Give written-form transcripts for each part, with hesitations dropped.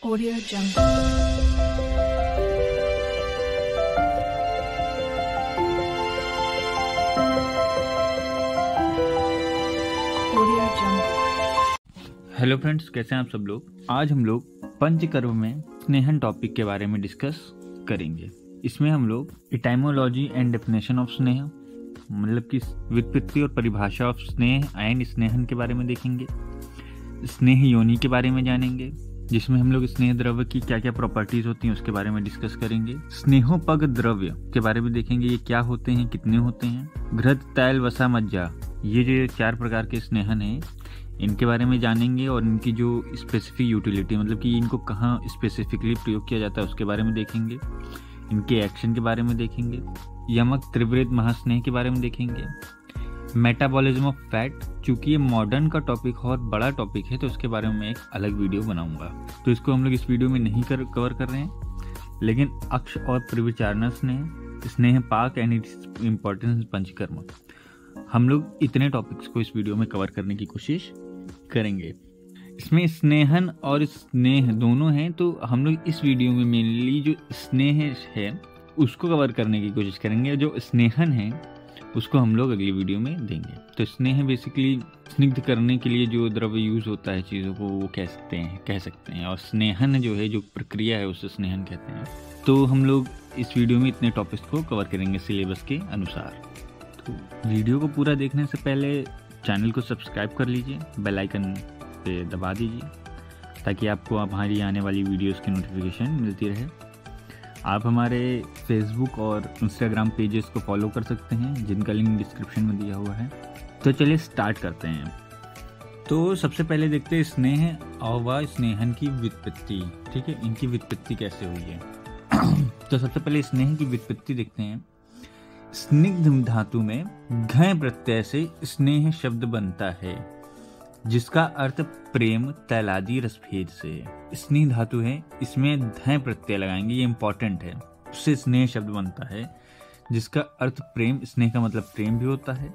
Audio Jungle. Audio Jungle. Hello friends, कैसे हैं आप सब लोग। आज हम लोग पंचकर्म में स्नेहन टॉपिक के बारे में डिस्कस करेंगे। इसमें हम लोग इटाइमोलॉजी एंड डेफिनेशन ऑफ स्नेह, मतलब कि व्युत्पत्ति और परिभाषा ऑफ स्नेह एंड स्नेहन के बारे में देखेंगे। स्नेह योनि के बारे में जानेंगे, जिसमें हम लोग स्नेह द्रव्य की क्या क्या प्रॉपर्टीज होती हैं उसके बारे में डिस्कस करेंगे। स्नेहोपग द्रव्य के बारे में देखेंगे, ये क्या होते हैं, कितने होते हैं। घृत, तैल, वसा, मज्जा, ये जो 4 प्रकार के स्नेहन हैं इनके बारे में जानेंगे और इनकी जो स्पेसिफिक यूटिलिटी, मतलब कि इनको कहाँ स्पेसिफिकली प्रयोग किया जाता है उसके बारे में देखेंगे। इनके एक्शन के बारे में देखेंगे। यमक, त्रिवृत, महास्नेह के बारे में देखेंगे। मेटाबॉलिज्म ऑफ फैट, चूंकि ये मॉडर्न का टॉपिक है और बड़ा टॉपिक है तो उसके बारे में मैं एक अलग वीडियो बनाऊंगा, तो इसको हम लोग इस वीडियो में नहीं कवर कर रहे हैं। लेकिन अक्ष और परिविचारणा स्नेह, स्नेह पाक एंड इट्स इम्पोर्टेंस पंचकर्म, हम लोग इतने टॉपिक्स को इस वीडियो में कवर करने की कोशिश करेंगे। इसमें स्नेहन और स्नेह दोनों हैं, तो हम लोग इस वीडियो में मेनली जो स्नेह है उसको कवर करने की कोशिश करेंगे। जो स्नेहन है उसको हम लोग अगली वीडियो में देंगे। तो स्नेह बेसिकली स्निग्ध करने के लिए जो द्रव्य यूज होता है चीज़ों को, वो कह सकते हैं। और स्नेहन जो है, जो प्रक्रिया है, उसे स्नेहन कहते हैं। तो हम लोग इस वीडियो में इतने टॉपिक्स को कवर करेंगे सिलेबस के अनुसार। तो वीडियो को पूरा देखने से पहले चैनल को सब्सक्राइब कर लीजिए, बेल आइकन पे दबा दीजिए ताकि आपको हमारी आने वाली वीडियोस की नोटिफिकेशन मिलती रहे। आप हमारे फेसबुक और इंस्टाग्राम पेजेस को फॉलो कर सकते हैं, जिनका लिंक डिस्क्रिप्शन में दिया हुआ है। तो चलिए स्टार्ट करते हैं। तो सबसे पहले देखते हैं स्नेह और स्नेहन की व्युत्पत्ति। ठीक है, इनकी व्युत्पत्ति कैसे हुई है। तो सबसे पहले स्नेह की व्युत्पत्ति देखते हैं। स्निग्ध धातु में घ प्रत्यय से स्नेह शब्द बनता है, जिसका अर्थ प्रेम, तैलादि, रसभेद से। स्नेह धातु है, इसमें ध प्रत्यय लगाएंगे, ये इंपॉर्टेंट है। उससे स्नेह शब्द बनता है जिसका अर्थ प्रेम, स्नेह का मतलब प्रेम भी होता है।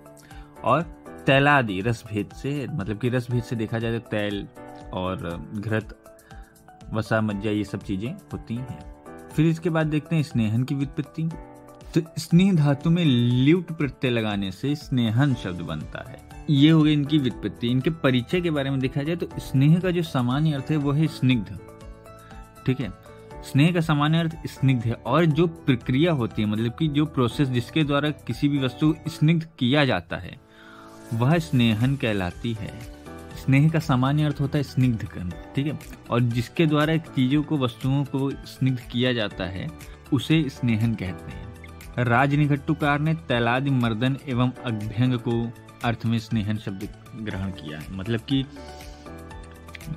और तैलादि, रसभेद से, मतलब कि रसभेद से देखा जाए तो तैल और घृत, वसा, मज्जा, ये सब चीजें होती हैं। फिर इसके बाद देखते हैं स्नेहन की व्युत्पत्ति। तो स्नेह धातु में ल्यूट प्रत्यय लगाने से स्नेहन शब्द बनता है। ये हो गई इनकी व्युत्पत्ति। इनके परिचय के बारे में देखा जाए तो स्नेह का जो सामान्य अर्थ है वो है स्निग्ध। ठीक है, स्नेह का सामान्य अर्थ स्निग्ध है, और जो प्रक्रिया होती है, मतलब कि जो प्रोसेस जिसके द्वारा किसी भी वस्तु को स्निग्ध किया जाता है, वह स्नेहन कहलाती है। स्नेह का सामान्य अर्थ होता है स्निग्ध करना। ठीक है, और जिसके द्वारा चीजों को, वस्तुओं को स्निग्ध किया जाता है उसे स्नेहन कहते हैं। राजनिघट्टुकार ने तैलादि मर्दन एवं अभ्यंग को अर्थ में स्नेहन शब्द ग्रहण किया है, मतलब कि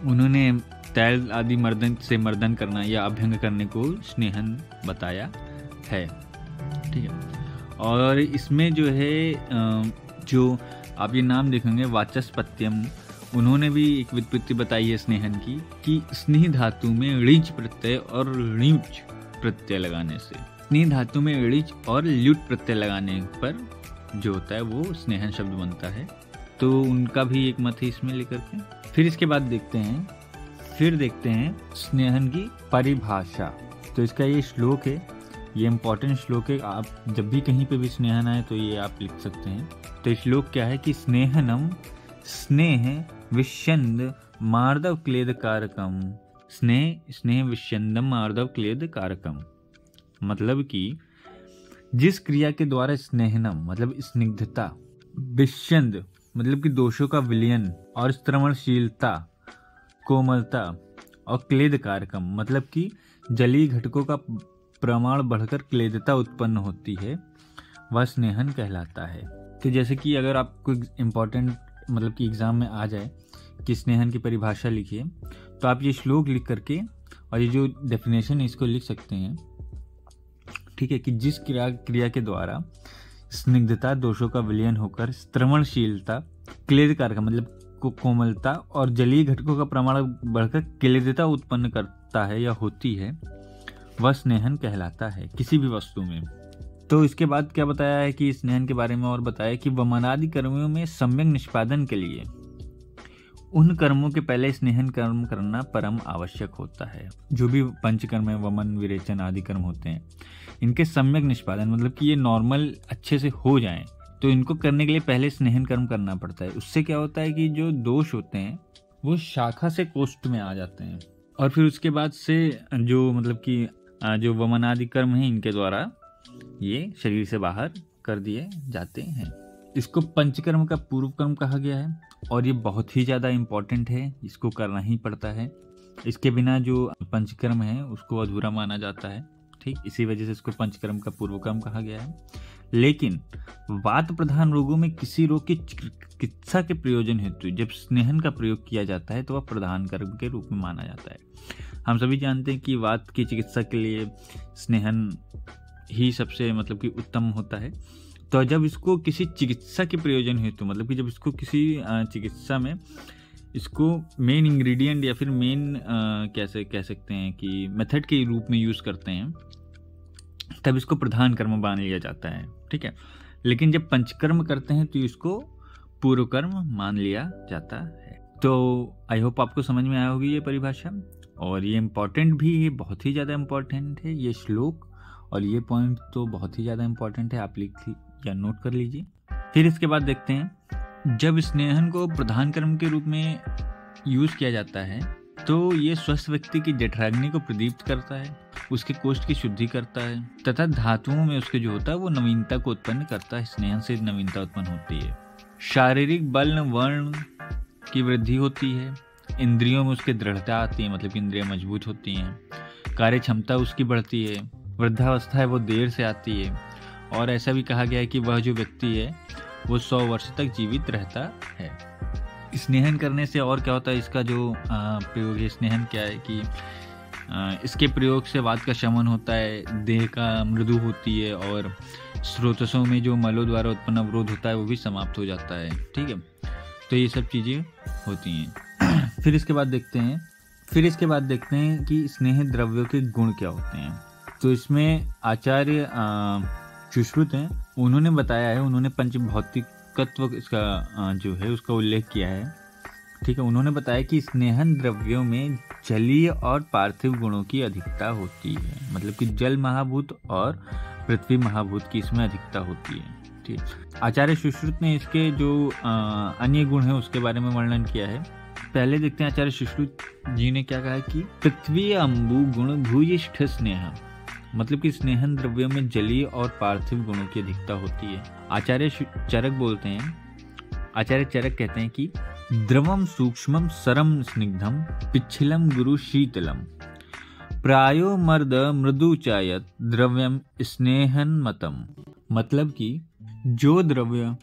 उन्होंने तैल आदि मर्दन से मर्दन करना या अभ्यंग करने को स्नेहन बताया है। ठीक है, और इसमें जो है, जो आप ये नाम देखेंगे, वाचस्पत्यम, उन्होंने भी एक व्युत्पत्ति बताई है स्नेहन की, कि स्नेह धातु में ऋच प्रत्यय और ल्यूट प्रत्यय लगाने से, स्नेह धातु में ऋच और ल्यूट प्रत्यय लगाने पर जो होता है वो स्नेहन शब्द बनता है। तो उनका भी एक मत है इसमें लेकर के। फिर इसके बाद देखते हैं स्नेहन की परिभाषा। तो इसका ये श्लोक है, ये इंपॉर्टेंट श्लोक है। आप जब भी कहीं पे भी स्नेहन आए तो ये आप लिख सकते हैं। तो श्लोक क्या है कि स्नेहनम स्नेह विष्यंद मार्दव क्लेद कारकम। स्नेह विष्यंदम मार्दव क्लेद कारकम, मतलब कि जिस क्रिया के द्वारा स्नेहनम मतलब स्निग्धता, विष्यंद मतलब कि दोषों का विलयन, और स्त्रवणशीलता, कोमलता, और क्लेद कारकम मतलब कि जलीय घटकों का प्रमाण बढ़कर क्लेदता उत्पन्न होती है, वह स्नेहन कहलाता है। तो जैसे कि अगर आपको इम्पोर्टेंट, मतलब कि एग्जाम में आ जाए कि स्नेहन की परिभाषा लिखिए, तो आप ये श्लोक लिख करके और ये जो डेफिनेशन है इसको लिख सकते हैं। ठीक है, कि जिस क्रिया के द्वारा स्निग्धता, दोषों का विलयन होकर स्त्रवणशीलता, क्लेद कारक मतलब कोमलता, और जलीय घटकों का प्रमाण बढ़कर क्लेदता उत्पन्न करता है या होती है, वह स्नेहन कहलाता है किसी भी वस्तु में। तो इसके बाद क्या बताया है कि स्नेहन के बारे में और बताया कि वमनादि कर्मियों में सम्यक निष्पादन के लिए उन कर्मों के पहले स्नेहन कर्म करना परम आवश्यक होता है। जो भी पंचकर्म है, वमन, विरेचन आदि कर्म होते हैं, इनके सम्यक निष्पादन मतलब कि ये नॉर्मल अच्छे से हो जाएं, तो इनको करने के लिए पहले स्नेहन कर्म करना पड़ता है। उससे क्या होता है कि जो दोष होते हैं वो शाखा से कोष्ठ में आ जाते हैं, और फिर उसके बाद से जो मतलब कि जो वमन आदि कर्म है, इनके द्वारा ये शरीर से बाहर कर दिए जाते हैं। इसको पंचकर्म का पूर्व कर्म कहा गया है, और ये बहुत ही ज़्यादा इम्पोर्टेंट है, इसको करना ही पड़ता है। इसके बिना जो पंचकर्म है उसको अधूरा माना जाता है। ठीक, इसी वजह से इसको पंचकर्म का पूर्व कर्म कहा गया है। लेकिन वात प्रधान रोगों में किसी रोग की चिकित्सा के प्रयोजन हेतु जब स्नेहन का प्रयोग किया जाता है तो वह प्रधान कर्म के रूप में माना जाता है। हम सभी जानते हैं कि वात की चिकित्सा के लिए स्नेहन ही सबसे मतलब कि उत्तम होता है। तो जब इसको किसी चिकित्सा के प्रयोजन हेतु मतलब कि जब इसको किसी चिकित्सा में इसको मेन इंग्रेडिएंट या फिर मेन कैसे कह सकते हैं कि मेथड के रूप में यूज़ करते हैं, तब इसको प्रधान कर्म मान लिया जाता है। ठीक है, लेकिन जब पंचकर्म करते हैं तो इसको पूर्व कर्म मान लिया जाता है। तो आई होप आपको समझ में आया होगी ये परिभाषा, और ये इम्पॉर्टेंट भी है, बहुत ही ज़्यादा इम्पॉर्टेंट है ये श्लोक, और ये पॉइंट तो बहुत ही ज़्यादा इम्पॉर्टेंट है, आप लिख या नोट कर लीजिए। फिर इसके बाद देखते हैं, जब स्नेहन को प्रधान कर्म के रूप में यूज़ किया जाता है तो ये स्वस्थ व्यक्ति की जठराग्नि को प्रदीप्त करता है, उसके कोष्ठ की शुद्धि करता है, तथा धातुओं में उसके जो होता है वो नवीनता को उत्पन्न करता है। स्नेहन से नवीनता उत्पन्न होती है। शारीरिक बल वर्ण की वृद्धि होती है, इंद्रियों में उसकी दृढ़ता आती है, मतलब इंद्रियां मजबूत होती हैं, कार्य क्षमता उसकी बढ़ती है, वृद्धावस्था है वो देर से आती है, और ऐसा भी कहा गया है कि वह जो व्यक्ति है वो 100 वर्ष तक जीवित रहता है। स्नेहन करने से और क्या होता है, इसका जो प्रयोग है स्नेहन क्या है कि इसके प्रयोग से वात का शमन होता है, देह का मृदु होती है, और स्रोतसों में जो मलों द्वारा उत्पन्न अवरोध होता है वो भी समाप्त हो जाता है। ठीक है, तो ये सब चीज़ें होती हैं। फिर इसके बाद देखते हैं कि स्नेह द्रव्यों के गुण क्या होते हैं। तो इसमें आचार्य सुश्रुत हैं, उन्होंने बताया है, उन्होंने पंचभौतिकत्व इसका जो है उसका उल्लेख किया है। ठीक है, उन्होंने बताया कि स्नेहन द्रव्यों में जलीय और पार्थिव गुणों की अधिकता होती है, मतलब कि जल महाभूत और पृथ्वी महाभूत की इसमें अधिकता होती है। ठीक, आचार्य सुश्रुत ने इसके जो अन्य गुण हैं उसके बारे में वर्णन किया है। पहले देखते हैं आचार्य सुश्रुत जी ने क्या कहा है कि पृथ्वी अम्बु गुण भूयिष्ठ स्नेह, मतलब कि स्नेहन द्रव्यों में जलीय और पार्थिव गुणों की अधिकता होती है। आचार्य चरक कहते हैं कि द्रवम सूक्ष्मम सरम स्निग्धम पिच्छिलम गुरु शीतलम प्रायो मर्द मृदु चायत द्रव्यम स्नेहन मतम, मतलब कि जो द्रव्य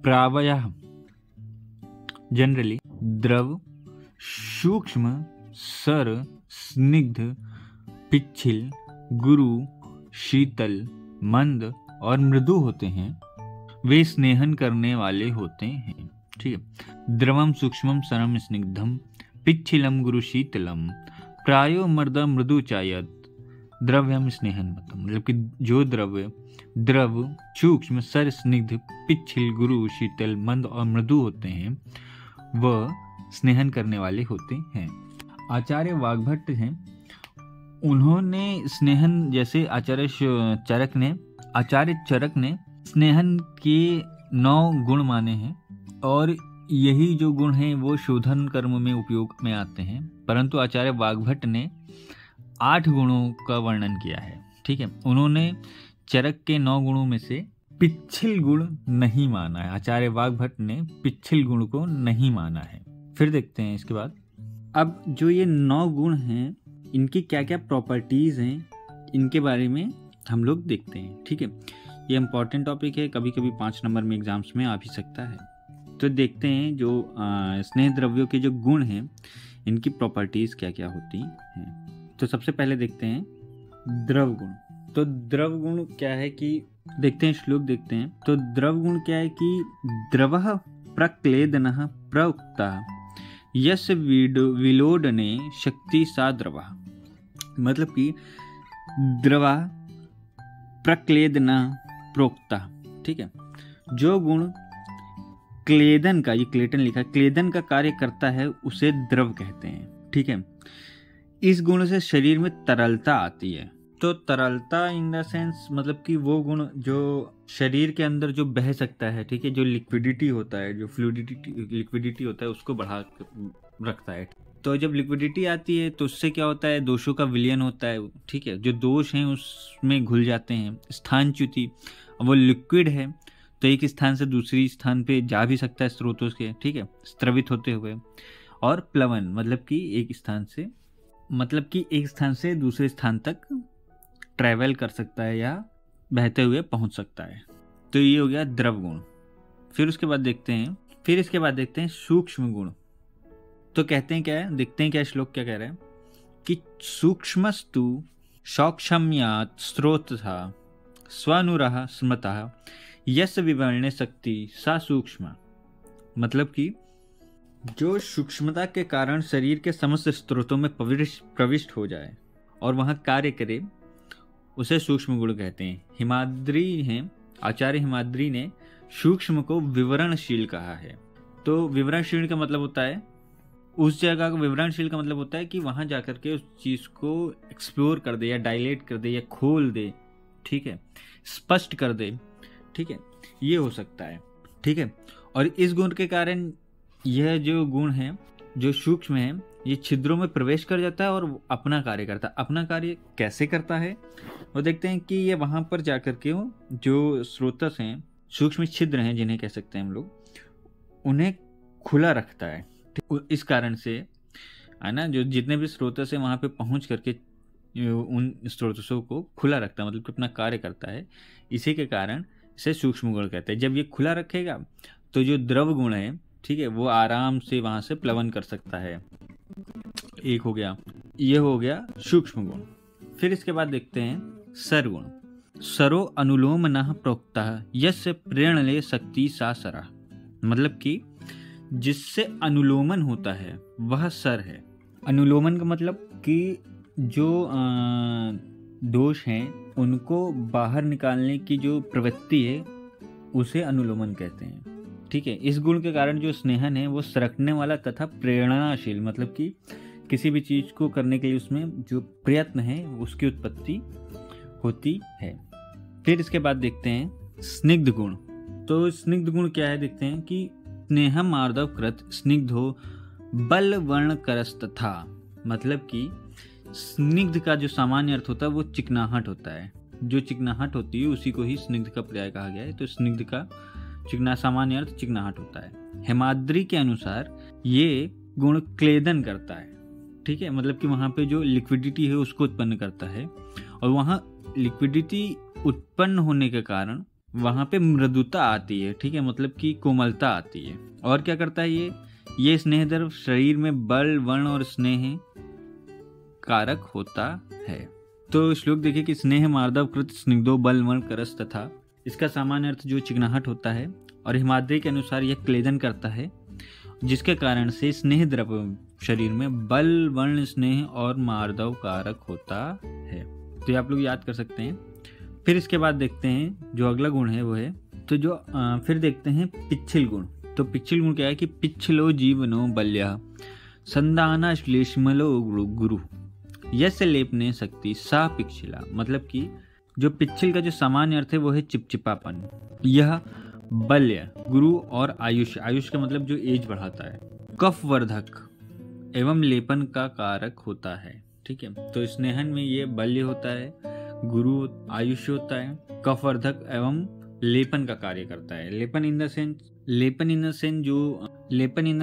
प्रायः जनरली द्रव, सूक्ष्म, सर, स्निग्ध, पिच्छिल, गुरु, शीतल, मंद और मृदु होते हैं, वे स्नेहन करने वाले होते हैं। ठीक है, द्रवम सूक्ष्मम सरम स्निग्धम पिच्छिलम गुरु शीतलम प्रायो मर्द मृदु चायत द्रव्यम स्नेहन मतम, मतलब कि जो द्रव्य द्रव, सूक्ष्म, सर, स्निग्ध, पिच्छिल, गुरु, शीतल, मंद और मृदु होते हैं वह स्नेहन करने वाले होते हैं। आचार्य वाग्भट्ट हैं, उन्होंने स्नेहन जैसे आचार्य चरक ने स्नेहन के 9 गुण माने हैं, और यही जो गुण हैं वो शोधन कर्म में उपयोग में आते हैं, परंतु आचार्य वाग्भट्ट ने 8 गुणों का वर्णन किया है। ठीक है, उन्होंने चरक के 9 गुणों में से पिच्छिल गुण नहीं माना है। आचार्य वाग्भट्ट ने पिच्छिल गुण को नहीं माना है। फिर देखते हैं इसके बाद, अब जो ये 9 गुण हैं इनकी क्या क्या प्रॉपर्टीज़ हैं इनके बारे में हम लोग देखते हैं। ठीक है, ये इम्पॉर्टेंट टॉपिक है, कभी कभी 5 नंबर में एग्जाम्स में आ भी सकता है। तो देखते हैं जो स्नेह द्रव्यों के जो गुण हैं इनकी प्रॉपर्टीज़ क्या क्या होती हैं। तो सबसे पहले देखते हैं द्रव गुण। तो द्रव गुण क्या है कि देखते हैं, श्लोक देखते हैं। तो द्रव गुण क्या है कि द्रवः प्रक्लेदनः प्रउक्तः यस्य विलोडने शक्ति सा द्रवः, मतलब कि द्रवा प्रक्लेदना प्रोक्ता। ठीक है, जो गुण क्लेदन का, ये क्लेटन लिखा है, क्लेदन का कार्य करता है उसे द्रव कहते हैं। ठीक है, इस गुण से शरीर में तरलता आती है। तो तरलता इन द सेंस मतलब कि वो गुण जो शरीर के अंदर जो बह सकता है, ठीक है, जो लिक्विडिटी होता है, जो लिक्विडिटी होता है उसको बढ़ा रखता है। तो जब लिक्विडिटी आती है तो उससे क्या होता है, दोषों का विलयन होता है। ठीक है, जो दोष हैं उसमें घुल जाते हैं। स्थानच्युति, वो लिक्विड है तो एक स्थान से दूसरी स्थान पे जा भी सकता है स्रोतों के, ठीक है, स्त्रवित होते हुए। और प्लवन मतलब कि एक स्थान से दूसरे स्थान तक ट्रैवल कर सकता है या बहते हुए पहुंच सकता है। तो ये हो गया द्रव गुण। फिर इसके बाद देखते हैं सूक्ष्म गुण। तो कहते हैं क्या है, देखते हैं क्या श्लोक क्या कह रहा है कि सूक्ष्मस्तु सौक्षम्यात् स्रोतः स्वानुरः स्मृतः यस्य विवर्णे शक्ति सा सूक्ष्म। मतलब कि जो सूक्ष्मता के कारण शरीर के समस्त स्रोतों में प्रविष्ट हो जाए और वहां कार्य करे, उसे सूक्ष्म गुण कहते हैं। आचार्य हिमाद्री ने सूक्ष्म को विवरणशील कहा है। तो विवरणशील का मतलब होता है, उस जगह का विवरणशील का मतलब होता है कि वहां जाकर के उस चीज को एक्सप्लोर कर दे या डायलेट कर दे या खोल दे, ठीक है, स्पष्ट कर दे, ठीक है, ये हो सकता है। ठीक है, और इस गुण के कारण यह जो गुण है जो सूक्ष्म है, ये छिद्रों में प्रवेश कर जाता है और अपना कार्य करता है। अपना कार्य कैसे करता है वो देखते हैं कि ये वहां पर जाकर के जो स्रोतस हैं, सूक्ष्म छिद्र हैं जिन्हें कह सकते हैं हम लोग, उन्हें खुला रखता है। इस कारण से है ना, जो जितने भी स्रोतस हैं वहां पे पहुंच करके उन स्रोतसों को खुला रखता है, मतलब कि अपना कार्य करता है। इसी के कारण इसे सूक्ष्म गुण कहते हैं। जब ये खुला रखेगा तो जो द्रव गुण है, ठीक है, वो आराम से वहां से प्लवन कर सकता है। एक हो गया, ये हो गया सूक्ष्म गुण। फिर इसके बाद देखते हैं सर गुण। सरो अनुलोम नः प्रोक्तः यस्य प्रेरणले शक्ति सा सरा। मतलब कि जिससे अनुलोमन होता है वह सर है। अनुलोमन का मतलब कि जो दोष हैं उनको बाहर निकालने की जो प्रवृत्ति है उसे अनुलोमन कहते हैं। ठीक है, इस गुण के कारण जो स्नेहन है वो सरकने वाला तथा प्रेरणाशील, मतलब कि किसी भी चीज को करने के लिए उसमें जो प्रयत्न है उसकी उत्पत्ति होती है। फिर इसके बाद देखते हैं स्निग्ध गुण। तो स्निग्ध गुण क्या है देखते हैं कि स्नेहम मार्दव कृत स्निग्धो बल वर्ण करस्तथा। मतलब कि स्निग्ध का जो सामान्य अर्थ होता है वो चिकनाहट होता है। जो चिकनाहट होती है उसी को ही स्निग्ध का पर्याय कहा गया है। तो स्निग्ध का सामान्य अर्थ चिकनाहट होता है। हेमाद्री के अनुसार ये गुण क्लेदन करता है। ठीक है, मतलब कि वहां पे जो लिक्विडिटी है उसको उत्पन्न करता है और वहां लिक्विडिटी उत्पन्न होने के कारण वहां पे मृदुता आती है। ठीक है, मतलब कि कोमलता आती है। और क्या करता है ये स्नेह द्रव शरीर में बल वर्ण और स्नेह कारक होता है। तो श्लोक देखिए कि स्नेह मार्दव कृत स्निग्धो बल वर्ण करस तथा, इसका सामान्य अर्थ जो चिकनाहट होता है और हिमाद्री के अनुसार यह क्लेदन करता है, जिसके कारण से स्नेह द्रव शरीर में बल वर्ण स्नेह और मार्दव कारक होता है। तो ये आप लोग याद कर सकते हैं। फिर इसके बाद देखते हैं जो अगला गुण है वो है, तो जो फिर देखते हैं पिच्छिल गुण। तो पिच्छिल गुण क्या है कि पिच्छलो जीवनो बल्य संदाना श्लेष्मलो गुरु यस्य लेपने शक्ति सा पिच्छिला। मतलब कि जो पिच्छिल का जो सामान्य अर्थ है वो है चिपचिपापन। यह बल्य, गुरु और आयुष, आयुष का मतलब जो एज बढ़ाता है, कफवर्धक एवं लेपन का कारक होता है। ठीक है, तो स्नेहन में ये बल्य होता है, गुरु आयुष होता है, कफवर्धक एवं लेपन का कार्य करता है। लेपन इन द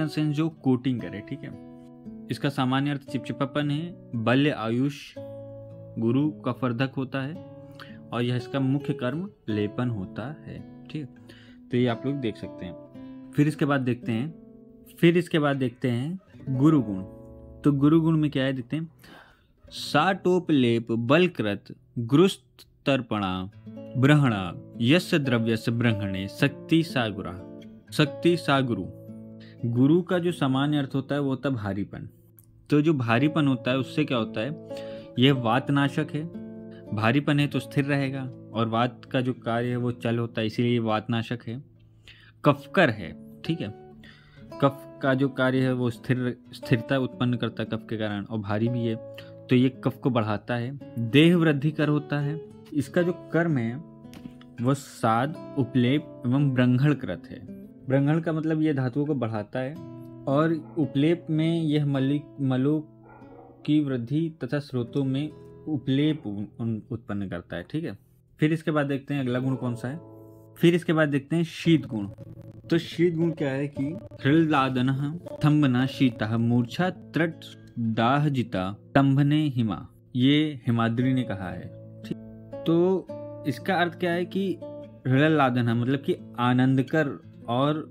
सेंस जो कोटिंग करे। ठीक है, इसका सामान्य अर्थ चिपचिपापन है, बल्य आयुष, गुरु कफवर्धक होता है और यह इसका मुख्य कर्म लेपन होता है। ठीक, तो ये आप लोग देख सकते हैं। फिर इसके बाद देखते हैं गुरु गुण। तो गुरु गुण में क्या है देखते हैं, साटोप लेप बलकृत गुरुस्त तर्पणा ब्रहणा यस्य द्रव्यस्य ब्रह्मणे शक्ति सा गुरु। गुरु का जो सामान्य अर्थ होता है वो होता है भारीपन। तो जो भारीपन होता है उससे क्या होता है, यह वातनाशक है। भारीपन है तो स्थिर रहेगा और वात का जो कार्य है वो चल होता है, इसीलिए वातनाशक है। कफकर है। ठीक है। कफ का जो कार्य है वो स्थिरता उत्पन्न करता है कफ के कारण, और भारी भी है, तो ये कफ को बढ़ाता है। देह वृद्धि कर होता है। इसका जो कर्म है वह साध, उपलेप एवं ब्रंघण कृत है। ब्रंघण का मतलब ये धातुओं को बढ़ाता है, और उपलेप में यह मलों की वृद्धि तथा स्रोतों में उपलेप उत्पन्न करता है। ठीक है। फिर इसके बाद देखते हैं अगला गुण कौन सा है। फिर इसके बाद देखते हैं शीत गुण। तो शीत गुण क्या है कि हृदलादन थम्बना शीतः मूर्छा त्रट दाहजिता तंभने हिमा, ये हिमाद्री ने कहा है। ठीक। तो इसका अर्थ क्या है कि हृदलादन मतलब कि आनंद कर और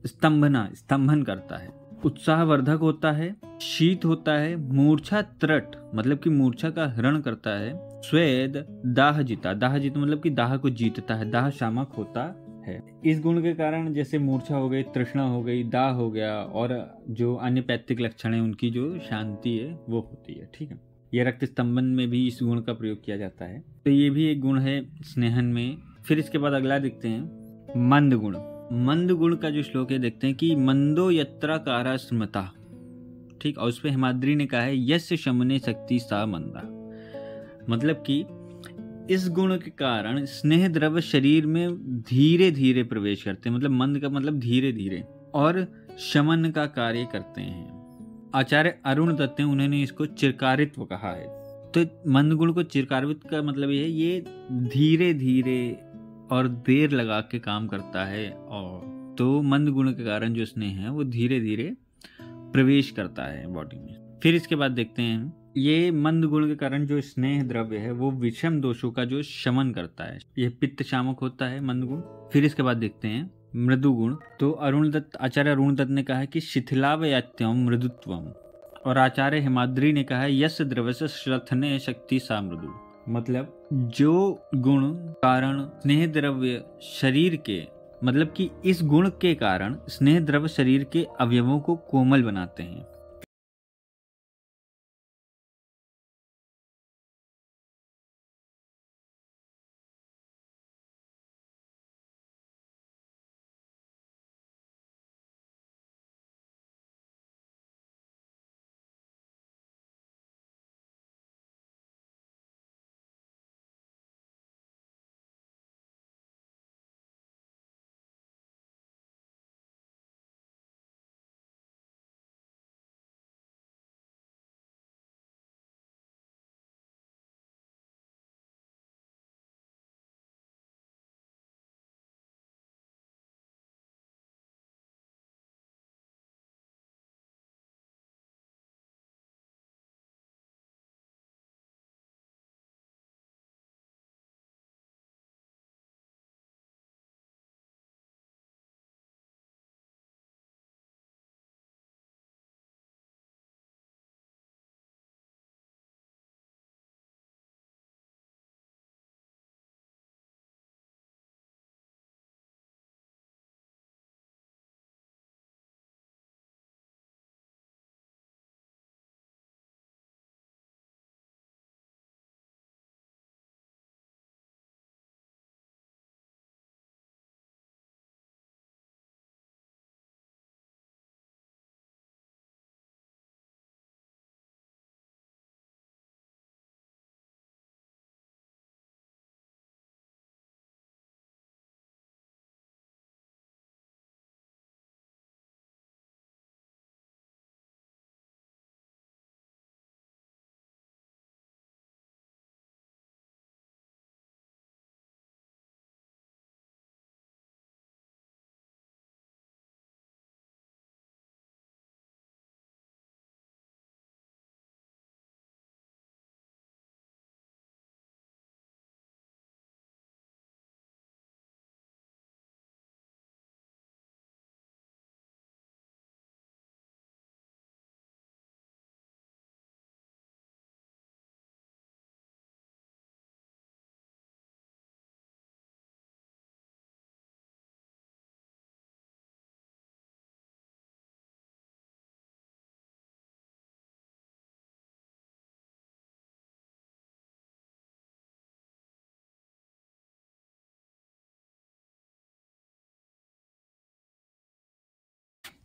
स्तंभन करता है, उत्साहवर्धक होता है, शीत होता है, मूर्छा त्रट मतलब कि मूर्छा का हरण करता है, स्वेद दाहजिता मतलब कि दाह को जीतता है, दाह शामक होता है। इस गुण के कारण जैसे मूर्छा हो गई, तृष्णा हो गई, दाह हो गया, और जो अन्य पैतृक लक्षण है उनकी जो शांति है वो होती है। ठीक है। यह रक्त स्तंभन में भी इस गुण का प्रयोग किया जाता है, तो ये भी एक गुण है स्नेहन में। फिर इसके बाद अगला देखते हैं मंद गुण। मंद गुण का जो श्लोक है देखते हैं कि मंदो यत्राकारा स्मृता। ठीक। और उस पर हिमाद्री ने कहा है यस्य शमने शक्ति सा मंदा, मतलब कि इस गुण के कारण स्नेह द्रव्य शरीर में धीरे धीरे प्रवेश करते हैं, मतलब मंद का मतलब धीरे धीरे, और शमन का कार्य करते हैं। आचार्य अरुण दत्त ने उन्होंने इसको चिरकारित्व कहा है। तो मंद गुण को चिरकारित्व का मतलब ये धीरे धीरे और देर लगा के काम करता है, और तो मंद गुण के कारण जो स्नेह है वो धीरे धीरे प्रवेश करता है बॉडी में। फिर इसके बाद देखते हैं ये मंद गुण के कारण जो स्नेह द्रव्य है वो विषम दोषों का जो शमन करता है, यह पित्त शामक होता है मंद गुण। फिर इसके बाद देखते हैं मृदु गुण। तो आचार्य अरुण दत्त ने कहा है कि शिथिलावयात्यम मृदुत्वम, और आचार्य हिमाद्री ने कहा है यस द्रव्य से श्रथने शक्ति सा मृदु, मतलब जो गुण कारण स्नेह द्रव्य शरीर के, मतलब कि इस गुण के कारण स्नेह द्रव्य शरीर के अवयवों को कोमल बनाते हैं।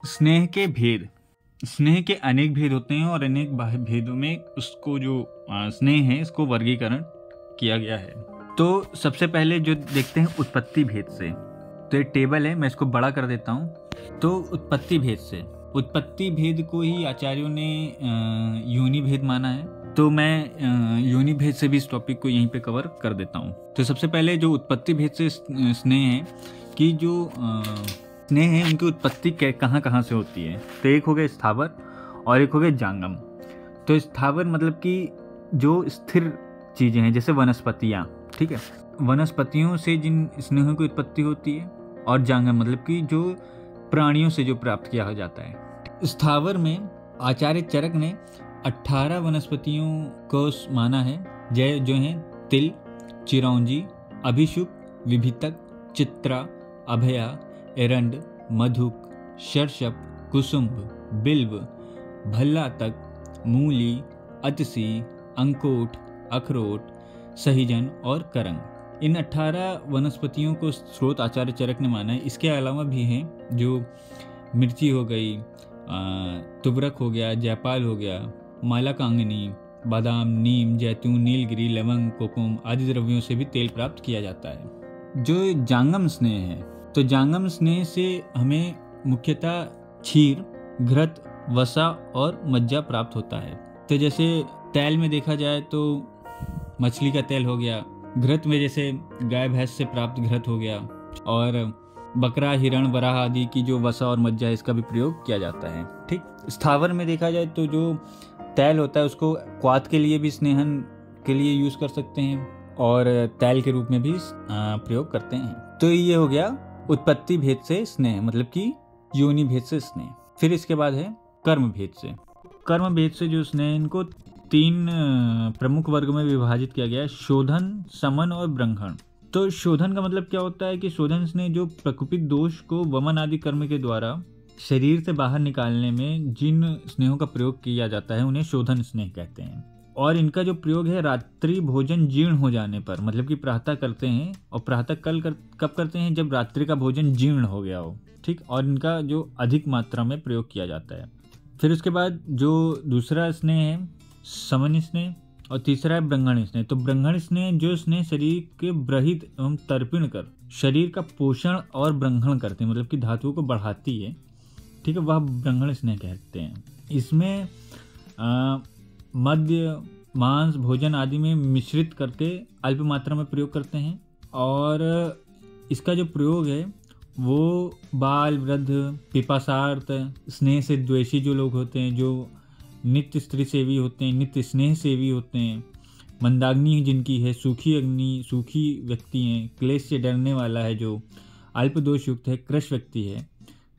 स्नेह के भेद। स्नेह के अनेक भेद होते हैं और अनेक भेदों में उसको जो स्नेह है इसको वर्गीकरण किया गया है। तो सबसे पहले जो देखते हैं उत्पत्ति भेद से, तो ये टेबल है, मैं इसको बड़ा कर देता हूँ। तो उत्पत्ति भेद से, उत्पत्ति भेद को ही आचार्यों ने योनि भेद माना है। तो मैं योनि भेद से भी इस टॉपिक को यहीं पे कवर कर देता हूँ। तो सबसे पहले जो उत्पत्ति भेद से स्नेह है कि जो स्नेह है उनकी उत्पत्ति कहाँ कहाँ से होती है। तो एक हो गया स्थावर और एक हो गया जांगम। तो स्थावर मतलब कि जो स्थिर चीज़ें हैं, जैसे वनस्पतियाँ, ठीक है, वनस्पतियों से जिन स्नेहों की उत्पत्ति होती है, और जांगम मतलब कि जो प्राणियों से जो प्राप्त किया हो जाता है। स्थावर में आचार्य चरक ने 18 वनस्पतियों को माना है, जो हैं तिल, चिरौंजी, अभिषुक, विभितक, चित्रा, अभया, एरंड, मधुक, शर्षप, कुसुम्भ, बिल्व, भल्लातक, मूली, अतसी, अंकोट, अखरोट, सहीजन और करंग। इन 18 वनस्पतियों को स्रोत आचार्य चरक ने माना है। इसके अलावा भी हैं जो मिर्ची हो गई, तुबरक हो गया, जयपाल हो गया, मालाकांगनी, बादाम, नीम, जैतून, नीलगिरी, लवंग, कोकुम आदि द्रव्यों से भी तेल प्राप्त किया जाता है। जो जांगम स्नेह है, तो जांगम स्नेह से हमें मुख्यतः क्षीर, घृत, वसा और मज्जा प्राप्त होता है। तो जैसे तेल में देखा जाए तो मछली का तेल हो गया, घृत में जैसे गाय भैंस से प्राप्त घृत हो गया, और बकरा, हिरण, वराह आदि की जो वसा और मज्जा है इसका भी प्रयोग किया जाता है। ठीक, स्थावर में देखा जाए तो जो तेल होता है उसको क्वाथ के लिए भी स्नेहन के लिए यूज़ कर सकते हैं और तेल के रूप में भी प्रयोग करते हैं। तो ये हो गया उत्पत्ति भेद से स्नेह, मतलब कि योनि भेद से स्नेह। फिर इसके बाद है कर्म भेद से। कर्म भेद से जो स्नेह, इनको 3 प्रमुख वर्ग में विभाजित किया गया है, शोधन, समन और ब्रंहण। तो शोधन का मतलब क्या होता है कि शोधन स्नेह जो प्रकुपित दोष को वमन आदि कर्म के द्वारा शरीर से बाहर निकालने में जिन स्नेहों का प्रयोग किया जाता है उन्हें शोधन स्नेह कहते हैं। और इनका जो प्रयोग है रात्रि भोजन जीर्ण हो जाने पर, मतलब कि प्रातः करते हैं, और प्रातः कब करते हैं, जब रात्रि का भोजन जीर्ण हो गया हो। ठीक, और इनका जो अधिक मात्रा में प्रयोग किया जाता है। फिर उसके बाद जो दूसरा स्नेह है समन स्नेह, और तीसरा है ब्रंहण स्नेह। तो ब्रंहण स्नेह जो स्नेह शरीर के ब्रहित एवं तर्पण कर शरीर का पोषण और ब्रंहण करते हैं, मतलब कि धातुओं को बढ़ाती है, ठीक है, वह ब्रंहण स्नेह कहते हैं। इसमें मद्य, मांस, भोजन आदि में मिश्रित करके अल्प मात्रा में प्रयोग करते हैं। और इसका जो प्रयोग है वो बाल, वृद्ध, पिपासार्थ, स्नेह से द्वेषी जो लोग होते हैं, जो नित्य स्त्री सेवी होते हैं, नित्य स्नेह सेवी होते हैं, मंदाग्नि जिनकी है, सूखी अग्नि, सूखी व्यक्ति हैं, क्लेश से डरने वाला है, जो अल्प दोष युक्त है, कृश व्यक्ति है,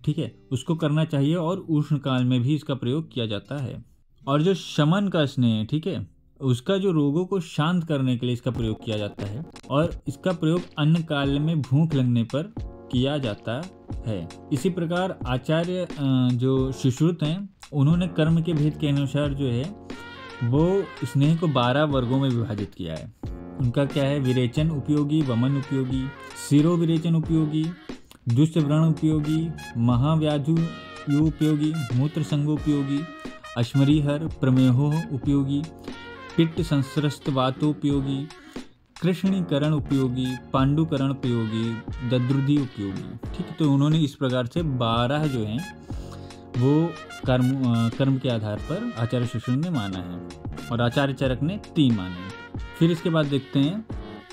ठीक है, उसको करना चाहिए। और उष्ण काल में भी इसका प्रयोग किया जाता है। और जो शमन का स्नेह है, ठीक है, उसका जो रोगों को शांत करने के लिए इसका प्रयोग किया जाता है, और इसका प्रयोग अन्न काल में भूख लगने पर किया जाता है। इसी प्रकार आचार्य जो सुश्रुत हैं उन्होंने कर्म के भेद के अनुसार जो है वो स्नेह को 12 वर्गों में विभाजित किया है। उनका क्या है, विरेचन उपयोगी, वमन उपयोगी, शिरो विरेचन उपयोगी, दुष्व्रण उपयोगी, महाव्याधु उपयोगी, मूत्र संग उपयोगी, अश्मरीहर प्रमेहो उपयोगी, पित्त संस्रस्त वातोपयोगी, कृष्णीकरण उपयोगी, पांडुकरण उपयोगी, दद्रुधि उपयोगी। ठीक, तो उन्होंने इस प्रकार से 12 जो हैं वो कर्म के आधार पर आचार्य सुश्रुत ने माना है, और आचार्य चरक ने 3 माने। फिर इसके बाद देखते हैं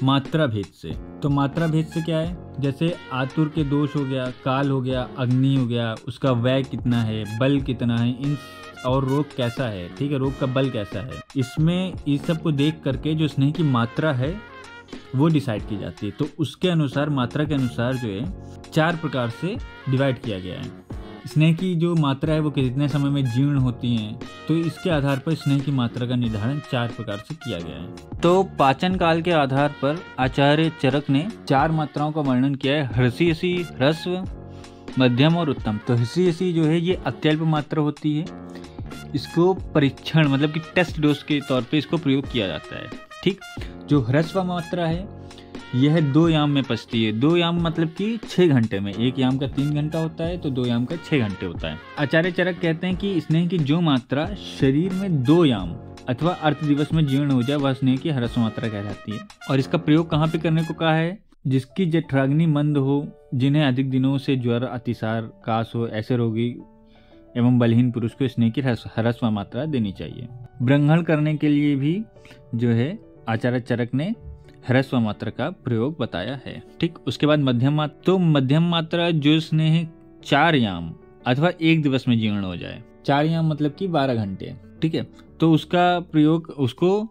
मात्रा भेद से। तो मात्रा भेद से क्या है, जैसे आतुर के दोष हो गया, काल हो गया, अग्नि हो गया, उसका व्यय कितना है, बल कितना है, इन और रोग कैसा है, ठीक है, रोग का बल कैसा है, इसमें इस सब को देख करके जो स्नेह की मात्रा है वो डिसाइड की जाती है। तो उसके अनुसार, मात्रा के अनुसार जो है 4 प्रकार से डिवाइड किया गया है। स्नेह की जो मात्रा है वो कितने समय में जीर्ण होती हैं, तो इसके आधार पर स्नेह की मात्रा का निर्धारण 4 प्रकार से किया गया है। तो पाचन काल के आधार पर आचार्य चरक ने 4 मात्राओं का वर्णन किया है, ह्रस्व, ह्रस्व, मध्यम और उत्तम। तो ह्रस्व जो है ये अत्यल्प मात्रा होती है, इसको परीक्षण मतलब कि टेस्ट डोज के तौर पे इसको प्रयोग किया जाता है। ठीक, जो ह्रस्व मात्रा है यह 2 याम में पचती है। 2 याम मतलब कि 6 घंटे में। 1 याम का 3 घंटा होता है तो 2 याम का 6 घंटे होता है। आचार्य चरक कहते हैं कि स्नेह की जो मात्रा शरीर में 2 याम अथवा अर्थ दिवस में जीर्ण हो जाए वह स्नेह की ह्रस्व मात्रा कहलाती है। और इसका प्रयोग कहाँ पे करने को कहा है? जिसकी जठराग्नि मंद हो, जिन्हें अधिक दिनों से ज्वर, अतिसार, कास हो, ऐसे रोगी एवं बलहीन पुरुष को स्नेह की ह्रस्व मात्रा देनी चाहिए। ब्रह्मण करने के लिए भी जो है आचार्य चरक ने ह्रस्व मात्रा का प्रयोग बताया है। ठीक, उसके बाद मध्यम मात्रा। तो मध्यम मात्रा जो स्नेह 4 याम अथवा 1 दिवस में जीर्ण हो जाए। 4 याम मतलब कि 12 घंटे। ठीक है, तो उसका प्रयोग उसको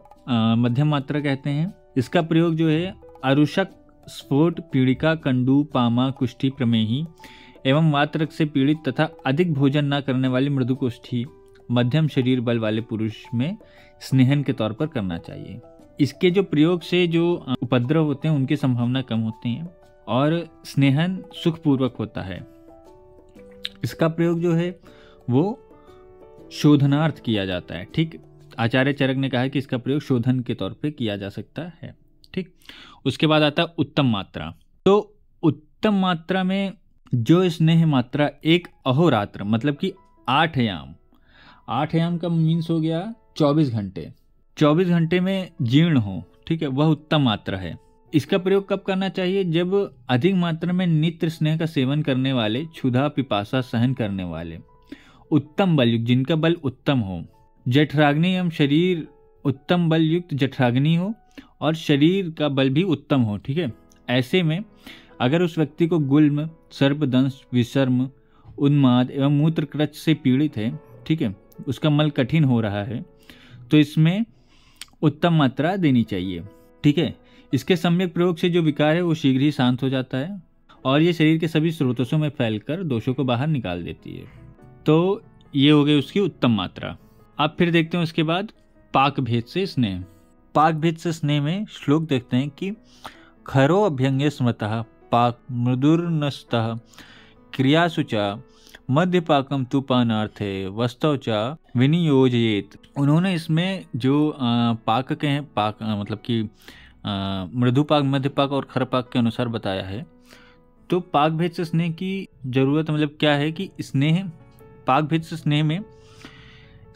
मध्यम मात्रा कहते हैं। इसका प्रयोग जो है अरुषक, स्फोट, पीड़िका, कंडू, पामा, कुष्ठी, प्रमेही एवं वातरक से पीड़ित तथा अधिक भोजन न करने वाली मृदुकुष्ठी, मध्यम शरीर बल वाले पुरुष में स्नेहन के तौर पर करना चाहिए। इसके जो प्रयोग से जो उपद्रव होते हैं उनकी संभावना कम होती है और स्नेहन सुखपूर्वक होता है। इसका प्रयोग जो है वो शोधनार्थ किया जाता है। ठीक, आचार्य चरक ने कहा है कि इसका प्रयोग शोधन के तौर पे किया जा सकता है। ठीक, उसके बाद आता है उत्तम मात्रा। तो उत्तम मात्रा में जो स्नेह मात्रा 1 अहोरात्र मतलब कि 8 याम, 8 याम का मीन्स हो गया 24 घंटे, 24 घंटे में जीर्ण हो, ठीक है, वह उत्तम मात्रा है। इसका प्रयोग कब करना चाहिए? जब अधिक मात्रा में नित्य स्नेह का सेवन करने वाले, क्षुधा पिपासा सहन करने वाले, उत्तम बलयुक्त, जिनका बल उत्तम हो, जठराग्नि एवं शरीर उत्तम बल युक्त जठराग्नि हो और शरीर का बल भी उत्तम हो। ठीक है, ऐसे में अगर उस व्यक्ति को गुल्म, सर्पदंश, विषर्म, उन्माद एवं मूत्रकृच से पीड़ित है, ठीक है, उसका मल कठिन हो रहा है, तो इसमें उत्तम मात्रा देनी चाहिए। ठीक है, इसके सम्यक प्रयोग से जो विकार है वो शीघ्र ही शांत हो जाता है और ये शरीर के सभी स्रोतों में फैलकर दोषों को बाहर निकाल देती है। तो ये हो गई उसकी उत्तम मात्रा। अब फिर देखते हैं उसके बाद पाक भेद से स्नेह। पाक भेद से स्नेह में श्लोक देखते हैं कि खरो अभ्यंगे स्मृतः पाक मृदुर्नस्तः क्रियासु च मध्यपाकम तु पानार्थे वस्तव च विनियोजयेत। उन्होंने इसमें जो पाक के हैं, पाक मतलब कि मृदुपाक, मध्यपाक और खरपाक के अनुसार बताया है। तो पाक भेद से स्नेह की जरूरत मतलब क्या है कि स्नेह, पाक भेद से स्नेह में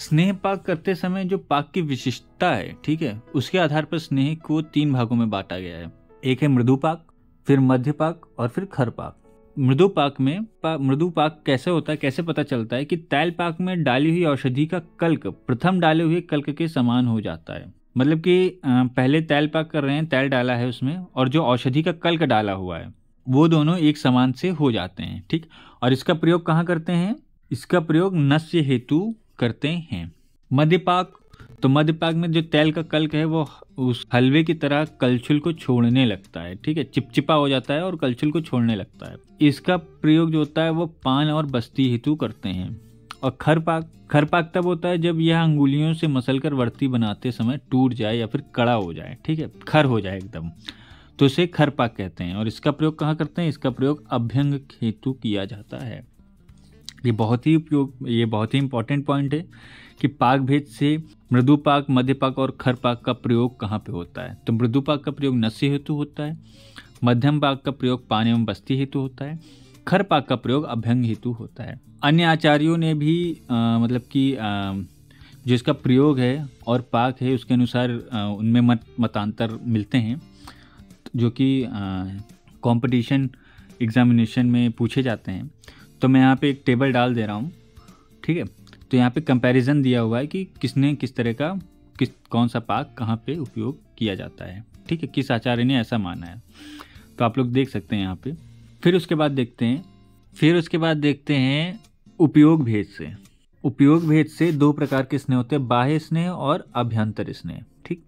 स्नेह पाक करते समय जो पाक की विशिष्टता है, ठीक है, उसके आधार पर स्नेह को 3 भागों में बांटा गया है। एक है मृदुपाक, फिर मध्यपाक और फिर खरपाक। मृदुपाक में मृदुपाक कैसे होता है, कैसे पता चलता है कि तैल पाक में डाली हुई औषधि का कल्क प्रथम डाले हुए कल्क के समान हो जाता है। मतलब कि पहले तैल पाक कर रहे हैं, तैल डाला है उसमें और जो औषधि का कल्क डाला हुआ है वो दोनों एक समान से हो जाते हैं। ठीक, और इसका प्रयोग कहाँ करते हैं? इसका प्रयोग नस्य हेतु करते हैं। मध्यपाक, तो मध्यपाक में जो तेल का कल्क है वो उस हलवे की तरह कलछुल को छोड़ने लगता है। ठीक है, चिपचिपा हो जाता है और कलछुल को छोड़ने लगता है। इसका प्रयोग जो होता है वो पान और बस्ती हेतु करते हैं। और खरपाक, खरपाक तब होता है जब यह अंगुलियों से मसलकर वर्ती बनाते समय टूट जाए या फिर कड़ा हो जाए, ठीक है, खर हो जाए एकदम, तो इसे खरपाक कहते हैं। और इसका प्रयोग कहाँ करते हैं? इसका प्रयोग अभ्यंग हेतु किया जाता है। ये बहुत ही इंपॉर्टेंट पॉइंट है कि पाक भेद से मृदुपाक, मध्यपाक और खरपाक का प्रयोग कहाँ पे होता है। तो मृदुपाक का प्रयोग नस्य हेतु होता है, मध्यम पाक का प्रयोग पान एवं बस्ती हेतु होता है, खरपाक का प्रयोग अभ्यंग हेतु होता है। अन्य आचार्यों ने भी मतलब कि जो इसका प्रयोग है और पाक है उसके अनुसार उनमें मतांतर मिलते हैं, जो कि कंपटीशन एग्जामिनेशन में पूछे जाते हैं। तो मैं यहाँ पे एक टेबल डाल दे रहा हूँ, ठीक है। तो यहाँ पे कंपैरिजन दिया हुआ है कि किसने किस तरह का कौन सा पाक कहाँ पे उपयोग किया जाता है, ठीक है, किस आचार्य ने ऐसा माना है। तो आप लोग देख सकते हैं यहाँ पे। फिर उसके बाद देखते हैं उपयोग भेद से। उपयोग भेद से 2 प्रकार के स्नेह होते हैं, बाह्य स्नेह और अभ्यंतर स्नेह। ठीक,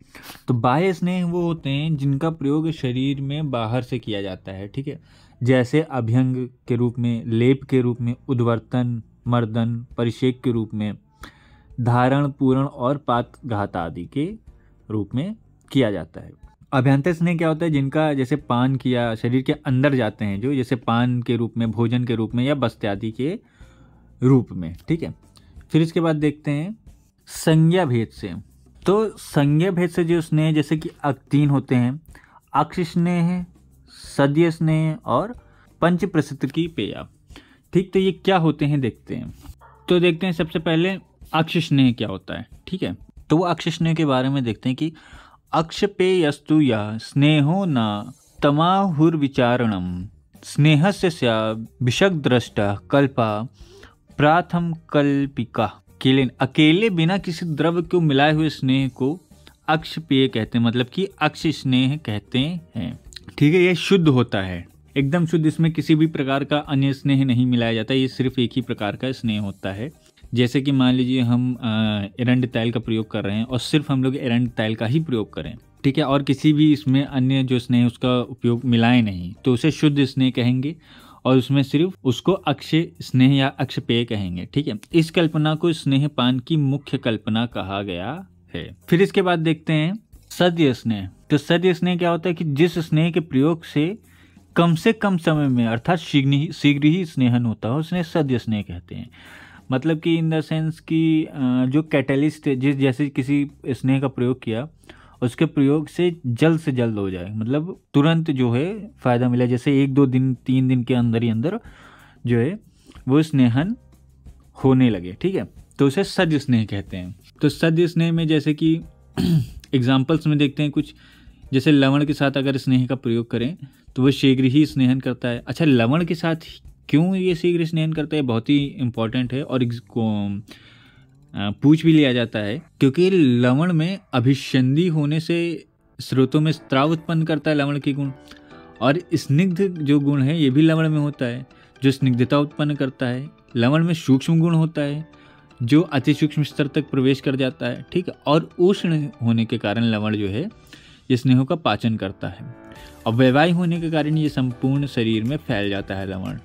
तो बाह्य स्नेह वो होते हैं जिनका प्रयोग शरीर में बाहर से किया जाता है, ठीक है, जैसे अभ्यंग के रूप में, लेप के रूप में, उद्वर्तन, मर्दन, परिषेक के रूप में, धारण, पूरण और पातघात आदि के रूप में किया जाता है। अभ्यंतर स्नेह क्या होता है? जिनका जैसे पान किया शरीर के अंदर जाते हैं, जो जैसे पान के रूप में, भोजन के रूप में या बस्ते आदि के रूप में, ठीक है। फिर इसके बाद देखते हैं संज्ञा भेद से। तो संज्ञा भेद से जो स्नेह जैसे कि 3 होते हैं, अक्ष स्नेह, सद्य स्नेह और पंच प्रसिद्ध की पेया। ठीक, तो ये क्या होते हैं देखते हैं। तो देखते हैं सबसे पहले अक्ष स्नेह क्या होता है। ठीक है, तो वो अक्ष स्नेह के बारे में देखते हैं कि अक्ष पेयस्तु या स्नेहो न तमाहुर्विचारणम स्नेहस्य स्या विषग्द्रष्टा कल्पा प्राथम कल्पिका। अकेले बिना किसी द्रव्य को मिलाए हुए स्नेह को अक्ष पेय कहते हैं, मतलब कि अक्ष स्नेह कहते हैं। ठीक है, ये शुद्ध होता है, एकदम शुद्ध, इसमें किसी भी प्रकार का अन्य स्नेह नहीं मिलाया जाता, ये सिर्फ एक ही प्रकार का स्नेह होता है। जैसे कि मान लीजिए हम एरंड तैल का प्रयोग कर रहे हैं और सिर्फ हम लोग एरंड तैल का ही प्रयोग करें, ठीक है, और किसी भी इसमें अन्य जो स्नेह उसका उपयोग मिलाए नहीं, तो उसे शुद्ध स्नेह कहेंगे और उसमें सिर्फ उसको अक्ष स्नेह या अक्ष पेय कहेंगे। ठीक है, इस कल्पना को स्नेह पान की मुख्य कल्पना कहा गया है। फिर इसके बाद देखते हैं सद्य स्नेह। तो सद्य स्नेह क्या होता है कि जिस स्नेह के प्रयोग से कम समय में अर्थात शीघ्र ही स्नेहन होता है, उसने सद्य स्नेह कहते हैं। मतलब कि इन द सेंस कि जो कैटलिस्ट जिस जैसे किसी स्नेह का प्रयोग किया, उसके प्रयोग से जल्द हो जाए, मतलब तुरंत जो है फायदा मिला, जैसे 1-2 दिन 3 दिन के अंदर ही अंदर जो है वो स्नेहन होने लगे। ठीक है, तो उसे सद्य स्नेह कहते हैं। तो सद्य स्नेह में जैसे कि एग्जाम्पल्स में देखते हैं कुछ, जैसे लवण के साथ अगर स्नेह का प्रयोग करें तो वो शीघ्र ही स्नेहन करता है। अच्छा, लवण के साथ क्यों ये शीघ्र स्नेहन करता है, बहुत ही इंपॉर्टेंट है और पूछ भी लिया जाता है, क्योंकि लवण में अभिसंधि होने से स्रोतों में स्राव उत्पन्न करता है लवण के गुण, और स्निग्ध जो गुण है ये भी लवण में होता है जो स्निग्धता उत्पन्न करता है। लवण में सूक्ष्म गुण होता है जो अति सूक्ष्म स्तर तक प्रवेश कर जाता है। ठीक है, और उष्ण होने के कारण लवण जो है ये स्नेहों का पाचन करता है, और वैवाही होने के कारण ये संपूर्ण शरीर में फैल जाता है लवण।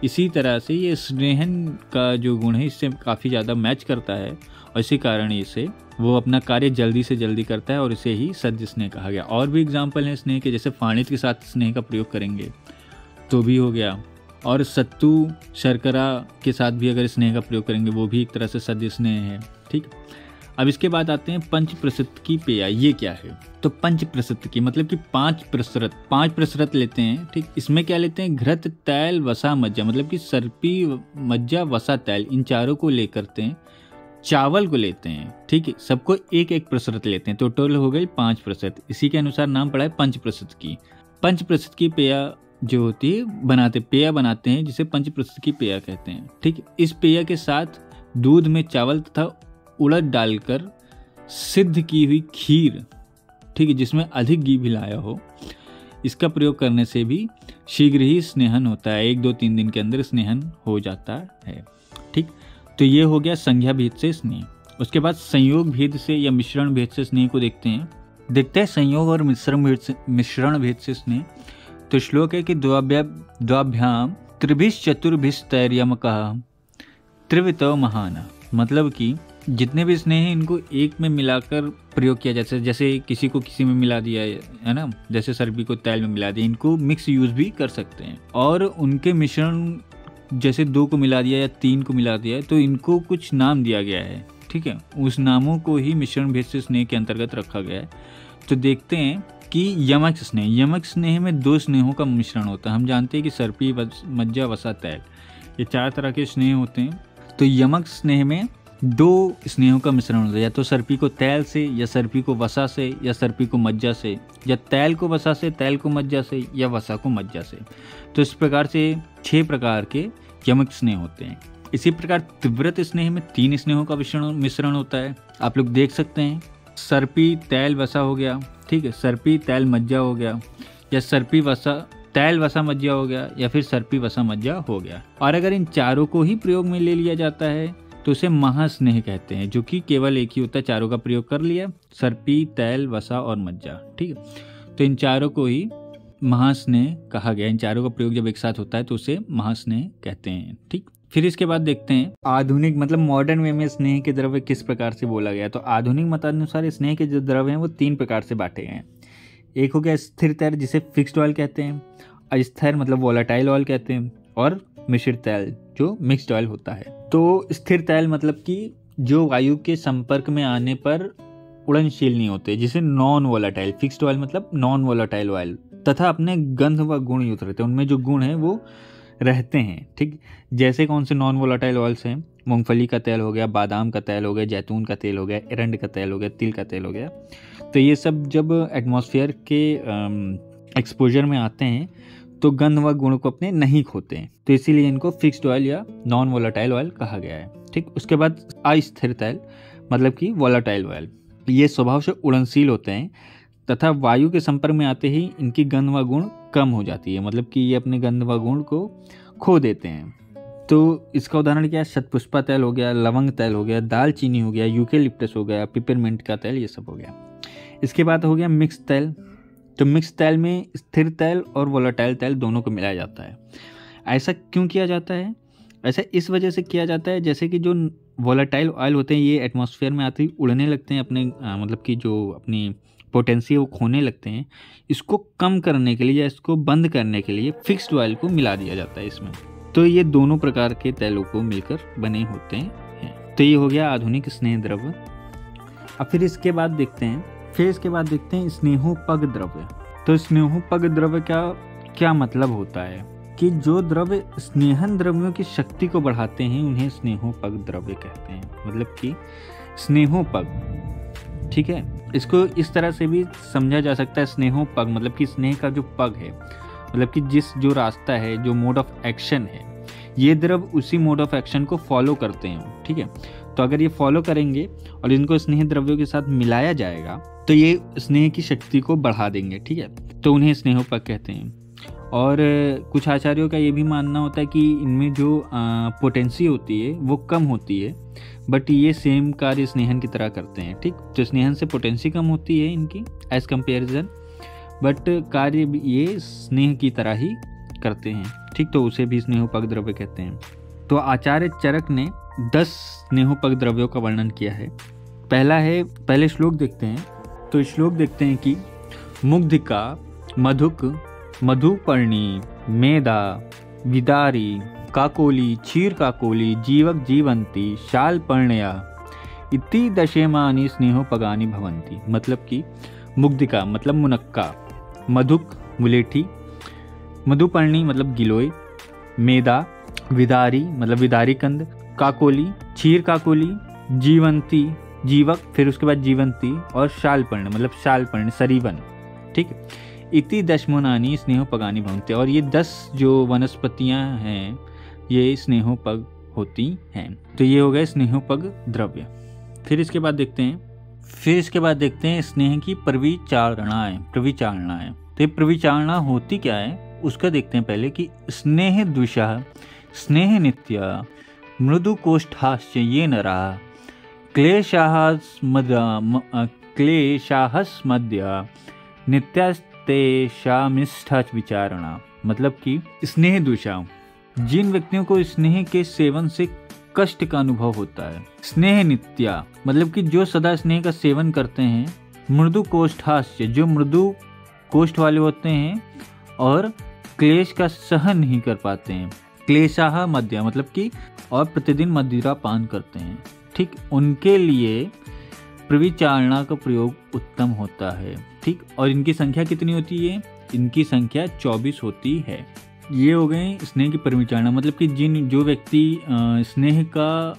इसी तरह से ये स्नेहन का जो गुण है इससे काफ़ी ज़्यादा मैच करता है, और इसी कारण इसे वो अपना कार्य जल्दी से जल्दी करता है और इसे ही सद्य स्नेह कहा गया। और भी एग्जाम्पल हैं स्नेह के, जैसे फाणित के साथ स्नेह का प्रयोग करेंगे तो भी हो गया, और सत्तू शर्करा के साथ भी अगर स्नेह का प्रयोग करेंगे वो भी एक तरह से सद्य स्नेह है। ठीक, अब इसके बाद आते हैं पंच प्रसिद्ध की पेया। ये क्या है? तो पंच प्रसिद्ध की मतलब कि 5 प्रसरत लेते हैं। ठीक, इसमें क्या लेते हैं? घृत, तैल, वसा, मज्जा, मतलब कि सर्पी, मज्जा, वसा, तैल, इन चारों को लेकर हैं, चावल को लेते हैं। ठीक है, सबको एक एक प्रसरत लेते हैं, तो टोटल हो गई 5 प्रसरत। इसी के अनुसार नाम पड़ा है पंच प्रसिद्ध की। पंच प्रसिद्ध की पेया जो होती है पेया बनाते हैं, जिसे पंच प्रसिद्ध की पेया कहते हैं। ठीक, इस पेया के साथ दूध में चावल तथा उड़द डालकर सिद्ध की हुई खीर, ठीक है, जिसमें अधिक घी मिलाया हो, इसका प्रयोग करने से भी शीघ्र ही स्नेहन होता है। 1-2-3 दिन के अंदर स्नेहन हो जाता है। ठीक, तो ये हो गया संज्ञा भेद से स्नेह। उसके बाद संयोग भेद से या मिश्रण भेद से स्नेह को देखते हैं संयोग और मिश्रण भेद से स्नेह। तो श्लोक है कि द्वाभ्याम त्रिभिश्चतुर्भिस्तैर्यमकः त्रिवितो महान, मतलब कि जितने भी स्नेह हैं इनको एक में मिलाकर प्रयोग किया जाता है। जैसे किसी को किसी में मिला दिया है ना, जैसे सर्पी को तैल में मिला दिया, इनको मिक्स यूज भी कर सकते हैं। और उनके मिश्रण जैसे 2 को मिला दिया या 3 को मिला दिया है, तो इनको कुछ नाम दिया गया है। ठीक है, उस नामों को ही मिश्रण भेद से स्नेह के अंतर्गत रखा गया है। तो देखते हैं कि यमक स्नेह में 2 स्नेहों का मिश्रण होता है। हम जानते हैं कि सर्पी, मज्जा, वसा, तैल, ये 4 तरह के स्नेह होते हैं। तो यमक स्नेह में 2 स्नेहों का मिश्रण होता है, या तो सर्पी को तैल से, या सर्पी को वसा से, या सर्पी को मज्जा से, या तैल को वसा से, तैल को मज्जा से, या वसा को मज्जा से। तो इस प्रकार से 6 प्रकार के यमक स्नेह होते हैं। इसी प्रकार तीव्रत स्नेह में 3 स्नेहों का मिश्रण होता है। आप लोग देख सकते हैं, सर्पी तैल वसा हो गया, ठीक है, सर्पी तैल मज्जा हो गया, या सर्पी वसा तैल वसा मज्जा हो गया, या फिर सर्पी वसा मज्जा हो गया। और अगर इन चारों को ही प्रयोग में ले लिया जाता है तो उसे महास्नेह कहते हैं, जो कि केवल एक ही होता है, चारों का प्रयोग कर लिया, सर्पी, तैल, वसा और मज्जा। ठीक है, तो इन चारों को ही महास्नेह कहा गया। इन चारों का प्रयोग जब एक साथ होता है तो उसे महास्नेह कहते हैं। ठीक, फिर इसके बाद देखते हैं आधुनिक मतलब मॉडर्न वे में स्नेह के द्रव्य किस प्रकार से बोला गया। तो आधुनिक मतानुसार स्नेह के जो द्रव्य हैं वो 3 प्रकार से बांटे गए हैं। एक हो गया स्थिर तैल, जिसे फिक्स्ड ऑयल कहते हैं, अस्थिर मतलब वोलाटाइल ऑयल कहते हैं, और मिश्रित तैल जो मिक्स्ड ऑयल होता है। तो स्थिर तैल मतलब कि जो वायु के संपर्क में आने पर उड़नशील नहीं होते, जिसे नॉन वोलाटाइल। फिक्स्ड ऑयल मतलब नॉन वोलाटाइल ऑयल, तथा अपने गंध व गुण युक्त रहते हैं, उनमें जो गुण है वो रहते हैं। ठीक, जैसे कौन से नॉन वोलेटाइल ऑयल्स हैं, मूंगफली का तेल हो गया, बादाम का तेल हो गया, जैतून का तेल हो गया, एरंड का तेल हो गया, तिल का तेल हो गया। तो ये सब जब एटमॉस्फेयर के एक्सपोजर में आते हैं तो गंध व गुण को अपने नहीं खोते हैं, तो इसीलिए इनको फिक्स्ड ऑयल या नॉन वोलेटाइल ऑयल कहा गया है। ठीक, उसके बाद अस्थिर तेल मतलब कि वोलेटाइल ऑयल, ये स्वभाव से उड़नशील होते हैं तथा वायु के संपर्क में आते ही इनकी गंध व गुण कम हो जाती है, मतलब कि ये अपने गंध व गुण को खो देते हैं। तो इसका उदाहरण क्या है, शतपुष्पा तेल हो गया, लवंग तेल हो गया, दालचीनी हो गया, यूकेलिप्टस हो गया, पिपरमिंट का तेल, ये सब हो गया। इसके बाद हो गया मिक्स तेल। तो मिक्स तेल में स्थिर तेल और वोलेटाइल तेल दोनों को मिलाया जाता है। ऐसा क्यों किया जाता है? ऐसा इस वजह से किया जाता है जैसे कि जो वोलेटाइल ऑयल होते हैं ये एटमॉस्फेयर में आते ही उड़ने लगते हैं, अपने मतलब कि जो अपनी पोटेंसी है वो खोने लगते हैं। इसको कम करने के लिए या इसको बंद करने के लिए फिक्स्ड ऑयल को मिला दिया जाता है इसमें। तो ये दोनों प्रकार के तेलों को मिलकर बने होते हैं। तो ये हो गया आधुनिक स्नेह द्रव्य। अब फिर इसके बाद देखते हैं स्नेहोपग द्रव्य। तो स्नेहोपग द्रव्य का क्या मतलब होता है कि जो द्रव्य स्नेहन द्रव्यों की शक्ति को बढ़ाते हैं उन्हें स्नेहोपग द्रव्य कहते हैं, मतलब कि स्नेहोपग। ठीक है, इसको इस तरह से भी समझा जा सकता है, स्नेहोपग मतलब कि स्नेह का जो पग है, मतलब कि जो रास्ता है, जो मोड ऑफ एक्शन है, ये द्रव उसी मोड ऑफ एक्शन को फॉलो करते हैं। ठीक है, तो अगर ये फॉलो करेंगे और इनको स्नेह द्रव्यों के साथ मिलाया जाएगा तो ये स्नेह की शक्ति को बढ़ा देंगे। ठीक है, तो उन्हें स्नेहोपग कहते हैं। और कुछ आचार्यों का ये भी मानना होता है कि इनमें जो पोटेंसी होती है वो कम होती है, बट ये सेम कार्य स्नेहन की तरह करते हैं। ठीक, तो स्नेहन से पोटेंसी कम होती है इनकी एज कंपेरिजन, बट कार्य ये स्नेह की तरह ही करते हैं। ठीक, तो उसे भी स्नेहोपग द्रव्य कहते हैं। तो आचार्य चरक ने 10 स्नेहोपग द्रव्यों का वर्णन किया है। पहले श्लोक देखते हैं। तो श्लोक देखते हैं कि मुग्धिका, मधुक, मधुपर्णी, मेदा, विदारी, काकोली, क्षीर काकोली, जीवक जीवंती, शालपर्णया इति दशेमानि स्नेहोपगानि भवन्ति। मतलब कि मुग्धिका मतलब मुनक्का, मधुक मुलेठी, मधुपर्णी मतलब गिलोय, मेदा विदारी मतलब विदारी कंद, काकोली क्षीर काकोली, जीवंती जीवक, फिर उसके बाद जीवंती, और शालपर्ण मतलब शालपर्ण सरीवन। ठीक, इति दशमोनानी स्नेहोपगानी भवन्ति। और ये 10 जो वनस्पतियां हैं ये स्नेहोपग होती हैं। तो ये हो गए स्नेहोपग द्रव्य। फिर इसके बाद देखते हैं स्नेह की प्रविचारणाएं। तो ये प्रविचारणा होती क्या है उसका देखते हैं पहले कि स्नेह द्विषः, स्नेह नित्या, मृदु कोष्ठाश्च ये नरा, क्लेशाहस्मद्या नित्यास्तेषामिष्ठा विचारणा। मतलब कि स्नेह द्विषा, जिन व्यक्तियों को स्नेह के सेवन से कष्ट का अनुभव होता है। स्नेह नित्या मतलब कि जो सदा स्नेह का सेवन करते हैं। मृदु कोष्ठाश्च, जो मृदु कोष्ठ वाले होते हैं और क्लेश का सहन नहीं कर पाते हैं। क्लेशाह मद्या मतलब कि और प्रतिदिन मदिरा पान करते हैं। ठीक, उनके लिए प्रविचारणा का प्रयोग उत्तम होता है। ठीक, और इनकी संख्या कितनी होती है? इनकी संख्या 24 होती है। ये हो गए स्नेह की प्रविचारणा, मतलब कि जो व्यक्ति स्नेह का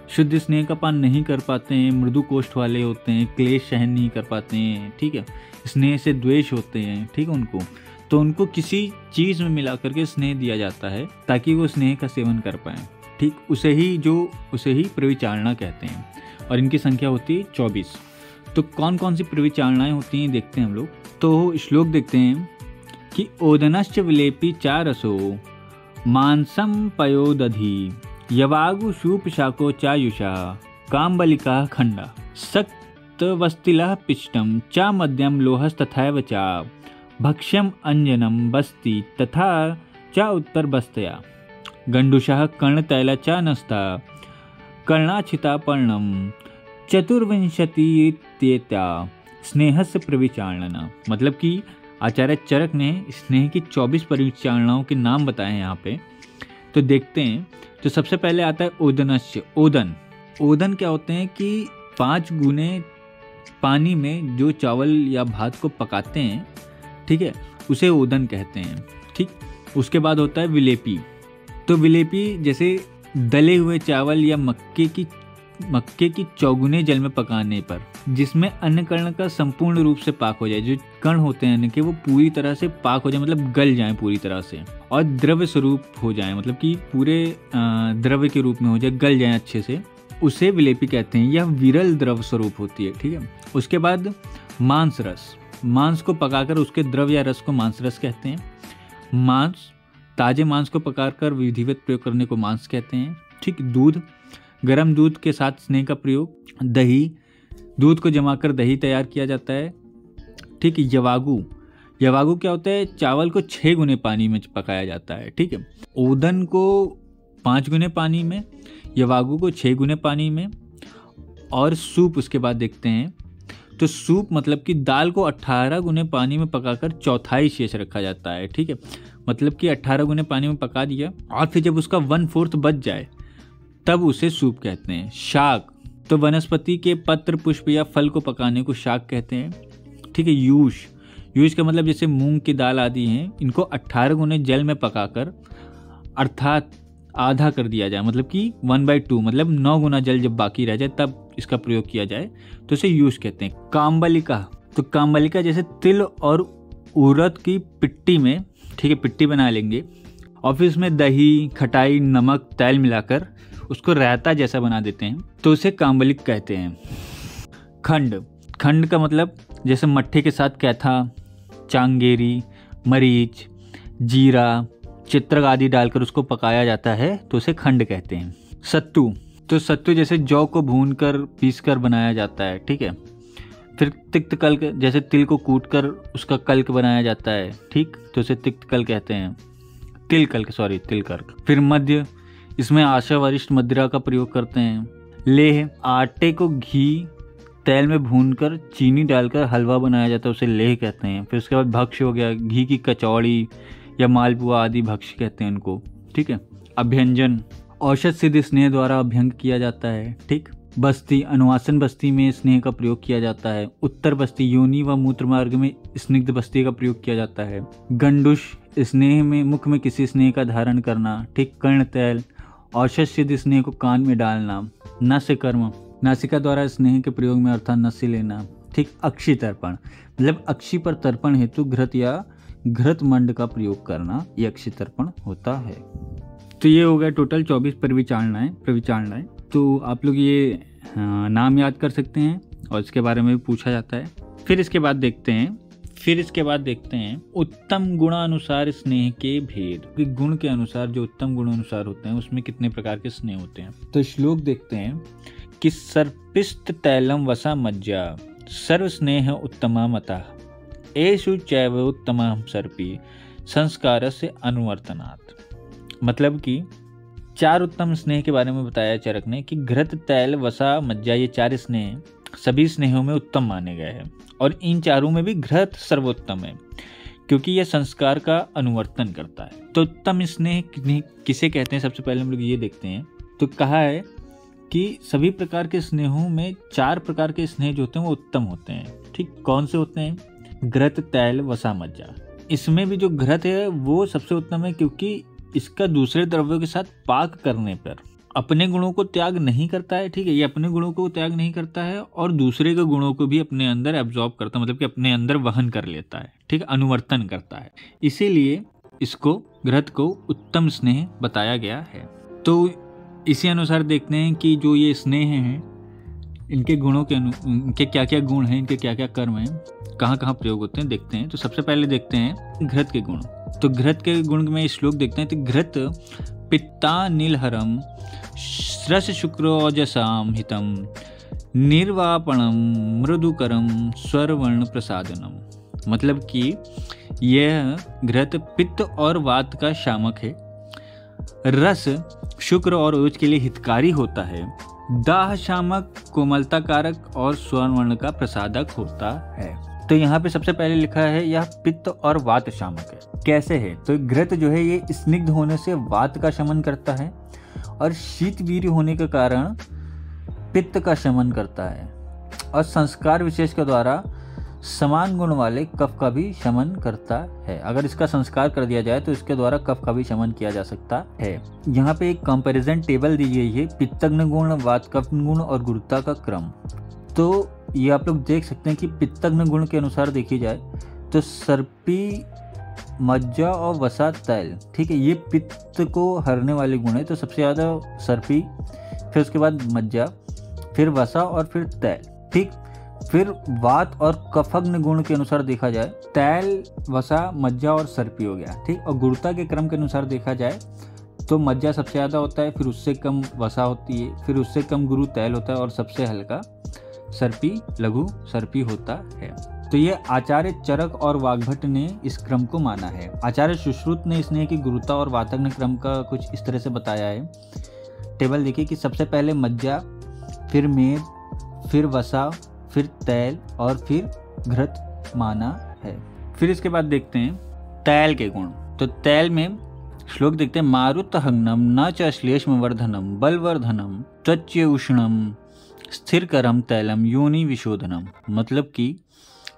शुद्ध स्नेह का पान नहीं कर पाते हैं, मृदु कोष्ठ वाले होते हैं, क्लेश सहन नहीं कर पाते हैं। ठीक है, स्नेह से द्वेष होते हैं। ठीक है, उनको किसी चीज़ में मिला करके स्नेह दिया जाता है ताकि वो स्नेह का सेवन कर पाएँ। ठीक, उसे ही प्रविचारणा कहते हैं। और इनकी संख्या होती है 24। तो कौन कौन सी प्रविचारणाएं होती हैं देखते हैं हम लोग। तो श्लोक देखते हैं कि ओदनश्च विलेपी चारसो मांसम पयोदधि यवागु शूप शाको चायुषा काम्बलिका खंडा सक्तवस्तिलः पिष्टम चा मध्यम लोहस्तथैव चा भक्ष्यम अंजनम बस्ति तथा चा उत्तर बस्तया गंडुषः कर्णतैला चा नस्ता कर्णाचिता पर्णम चतुर्विंशतित्येता स्नेहस्य प्रविचारणा। मतलब कि आचार्य चरक ने स्नेह की 24 प्रविचारणाओं के नाम बताए हैं यहाँ पे। तो देखते हैं। तो सबसे पहले आता है ओदनश्च। ओदन क्या होते हैं कि 5 गुने पानी में जो चावल या भात को पकाते हैं ठीक है, उसे ओदन कहते हैं। ठीक, उसके बाद होता है विलेपी। तो विलेपी जैसे दले हुए चावल या मक्के की चौगुने जल में पकाने पर जिसमें अन्न कण का संपूर्ण रूप से पाक हो जाए, जो कण होते हैं अन्न के वो पूरी तरह से पाक हो जाए, मतलब गल जाए पूरी तरह से, और द्रव्य स्वरूप हो जाए, मतलब कि पूरे द्रव्य के रूप में हो जाए, गल जाए अच्छे से, उसे विलेपी कहते हैं। यह विरल द्रव्य स्वरूप होती है। ठीक है, उसके बाद मांस रस। मांस को पकाकर उसके द्रव या रस को मांस रस कहते हैं। ताजे मांस को पकाकर विधिवत प्रयोग करने को मांस कहते हैं। ठीक, दूध, गर्म दूध के साथ स्नेह का प्रयोग। दही, दूध को जमाकर दही तैयार किया जाता है। ठीक, यवागु क्या होता है, चावल को 6 गुने पानी में पकाया जाता है। ठीक है, ओदन को 5 गुने पानी में, यवागु को 6 गुने पानी में। और सूप उसके बाद देखते हैं। तो सूप मतलब कि दाल को 18 गुने पानी में पकाकर चौथाई शेष रखा जाता है। ठीक है, मतलब कि 18 गुने पानी में पका दिया और फिर जब उसका 1/4 बच जाए तब उसे सूप कहते हैं। शाक, तो वनस्पति के पत्र, पुष्प या फल को पकाने को शाक कहते हैं। ठीक है, यूष का मतलब जैसे मूंग की दाल आदि हैं, इनको 18 गुने जल में पकाकर अर्थात आधा कर दिया जाए, मतलब कि 1/2, मतलब 9 गुना जल जब बाकी रह जाए तब इसका प्रयोग किया जाए तो इसे यूष कहते हैं। काम्बलिका, तो काम्बलिका जैसे तिल और उड़द की पिट्टी में, ठीक है, पिट्टी बना लेंगे और फिर उसमें दही, खटाई, नमक, तेल मिलाकर उसको रायता जैसा बना देते हैं तो उसे काम्बलिक कहते हैं। खंड का मतलब जैसे मट्ठे के साथ कैथा, चांगेरी, मरीच, जीरा, चित्रक आदि डालकर उसको पकाया जाता है तो उसे खंड कहते हैं। सत्तू, तो सत्तू जैसे जौ को भूनकर पीसकर बनाया जाता है। ठीक है, फिर तिक्त कल्क, जैसे तिल को कूटकर उसका कल्क बनाया जाता है। ठीक, तो उसे तिक्त कल्क कहते हैं। तिल कल्क। फिर मध्य, इसमें आशा वरिष्ठ मदिरा का प्रयोग करते हैं। लेह, आटे को घी तेल में भूनकर चीनी डालकर हलवा बनाया जाता है, उसे लेह कहते हैं। फिर उसके बाद भक्ष्य हो गया, घी की कचौड़ी या मालपुआ आदि भक्ष्य कहते हैं उनको। ठीक है, अभ्यंजन, औषध सिद्ध स्नेह द्वारा अभ्यंग किया जाता है। ठीक, बस्ती, अनुवासन बस्ती में स्नेह का प्रयोग किया जाता है। उत्तर बस्ती, योनि व मूत्र मार्ग में स्निग्ध बस्ती का प्रयोग किया जाता है। गंडुष, स्नेह में मुख में किसी स्नेह का धारण करना। ठीक, कर्ण तैल, औषध सिद्ध स्नेह को कान में डालना। नस्य कर्म, नासिका द्वारा स्नेह के प्रयोग में अर्थात नस्य लेना। ठीक, अक्षी तर्पण, मतलब अक्षी पर तर्पण हेतु घृत या घृत मंड का प्रयोग करना, ये अक्षी तर्पण होता है। तो ये हो गया टोटल 24 प्रविचारणाएं। तो आप लोग ये नाम याद कर सकते हैं और इसके बारे में भी पूछा जाता है। फिर इसके बाद देखते हैं उत्तम गुणानुसार स्नेह के भेद। गुण के अनुसार, जो उत्तम गुणानुसार होते हैं उसमें कितने प्रकार के स्नेह होते हैं। तो श्लोक देखते हैं कि सर्पिस्त तैलम वसा मज्जा सर्व स्नेह उत्तमा मता एषु चैव उत्तमा सर्पी संस्कार से अनुवर्तनात्। मतलब कि 4 उत्तम स्नेह के बारे में बताया चरक ने कि घृत, तैल, वसा, मज्जा, ये 4 स्नेह सभी स्नेहों में उत्तम माने गए हैं और इन चारों में भी घृत सर्वोत्तम है क्योंकि यह संस्कार का अनुवर्तन करता है। तो उत्तम स्नेह किसे कहते हैं, सबसे पहले हम लोग ये देखते हैं। तो कहा है कि सभी प्रकार के स्नेहों में 4 प्रकार के स्नेह जो होते हैं वो उत्तम होते हैं। ठीक, कौन से होते हैं? घृत, तैल, वसा, मज्जा। इसमें भी जो घृत है वो सबसे उत्तम है क्योंकि इसका दूसरे द्रव्यों के साथ पाक करने पर अपने गुणों को त्याग नहीं करता है। ठीक है, ये अपने गुणों को त्याग नहीं करता है और दूसरे के गुणों को भी अपने अंदर एब्जॉर्ब करता है, मतलब कि अपने अंदर वहन कर लेता है। ठीक, अनुवर्तन करता है, इसीलिए इसको घृत को उत्तम स्नेह बताया गया है। तो इसी अनुसार देखते हैं कि जो ये स्नेह हैं इनके गुणों के इनके क्या क्या गुण हैं, इनके क्या क्या कर्म हैं, कहाँ कहाँ प्रयोग होते हैं देखते हैं। तो सबसे पहले देखते हैं घृत के गुण। तो घृत के गुण में श्लोक देखते हैं। तो घृत पित्ता नीलहरम रस शुक्रोजसाम हितम निर्वापणम मृदुकरम स्वरवर्ण प्रसादनम। मतलब कि यह घृत पित्त और वात का शामक है, रस शुक्र और ओज के लिए हितकारी होता है, दाह शामक, कोमलता कारक और स्वरवर्ण का प्रसादक होता है। तो यहाँ पे सबसे पहले लिखा है यह पित्त और वात शामक है। कैसे है? तो घृत जो है ये स्निग्ध होने से वात का शमन करता है और शीत वीर्य होने के कारण पित्त का शमन करता है और संस्कार विशेष के द्वारा समान गुण वाले कफ का भी शमन करता है। अगर इसका संस्कार कर दिया जाए तो इसके द्वारा कफ का भी शमन किया जा सकता है। यहाँ पे एक कंपैरिजन टेबल दी गई है, पित्तग्न गुण, वातकफन गुण और गुरुता का क्रम। तो ये आप लोग देख सकते हैं कि पित्तग्न गुण के अनुसार देखी जाए तो सर्पी, मज्जा और वसा, तैल, ठीक है, ये पित्त को हरने वाले गुण है। तो सबसे ज़्यादा सर्पी, फिर उसके बाद मज्जा, फिर वसा और फिर तैल, ठीक। फिर वात और कफग्न गुण के अनुसार देखा जाए तैल, वसा, मज्जा और सर्पी हो गया, ठीक। और गुरुता के क्रम के अनुसार देखा जाए तो मज्जा सबसे ज़्यादा होता है, फिर उससे कम वसा होती है, फिर उससे कम गुरु तैल होता है और सबसे हल्का सर्पी, लघु सर्पी होता है। तो ये आचार्य चरक और वाग्भट ने इस क्रम को माना है। आचार्य सुश्रुत ने स्नेह की गुरुता और वातग्न क्रम का कुछ इस तरह से बताया है। टेबल देखिए कि सबसे पहले मज्जा, फिर मेद, फिर वसा, फिर तैल और फिर घृत माना है। फिर इसके बाद देखते हैं तैल के गुण। तो तैल में श्लोक देखते हैं, मारुत हग्नम न च श्लेष्म वर्धनम बलवर्धनम त्वच्च उष्णम स्थिरकरम तैलम योनि विशोधनम। मतलब कि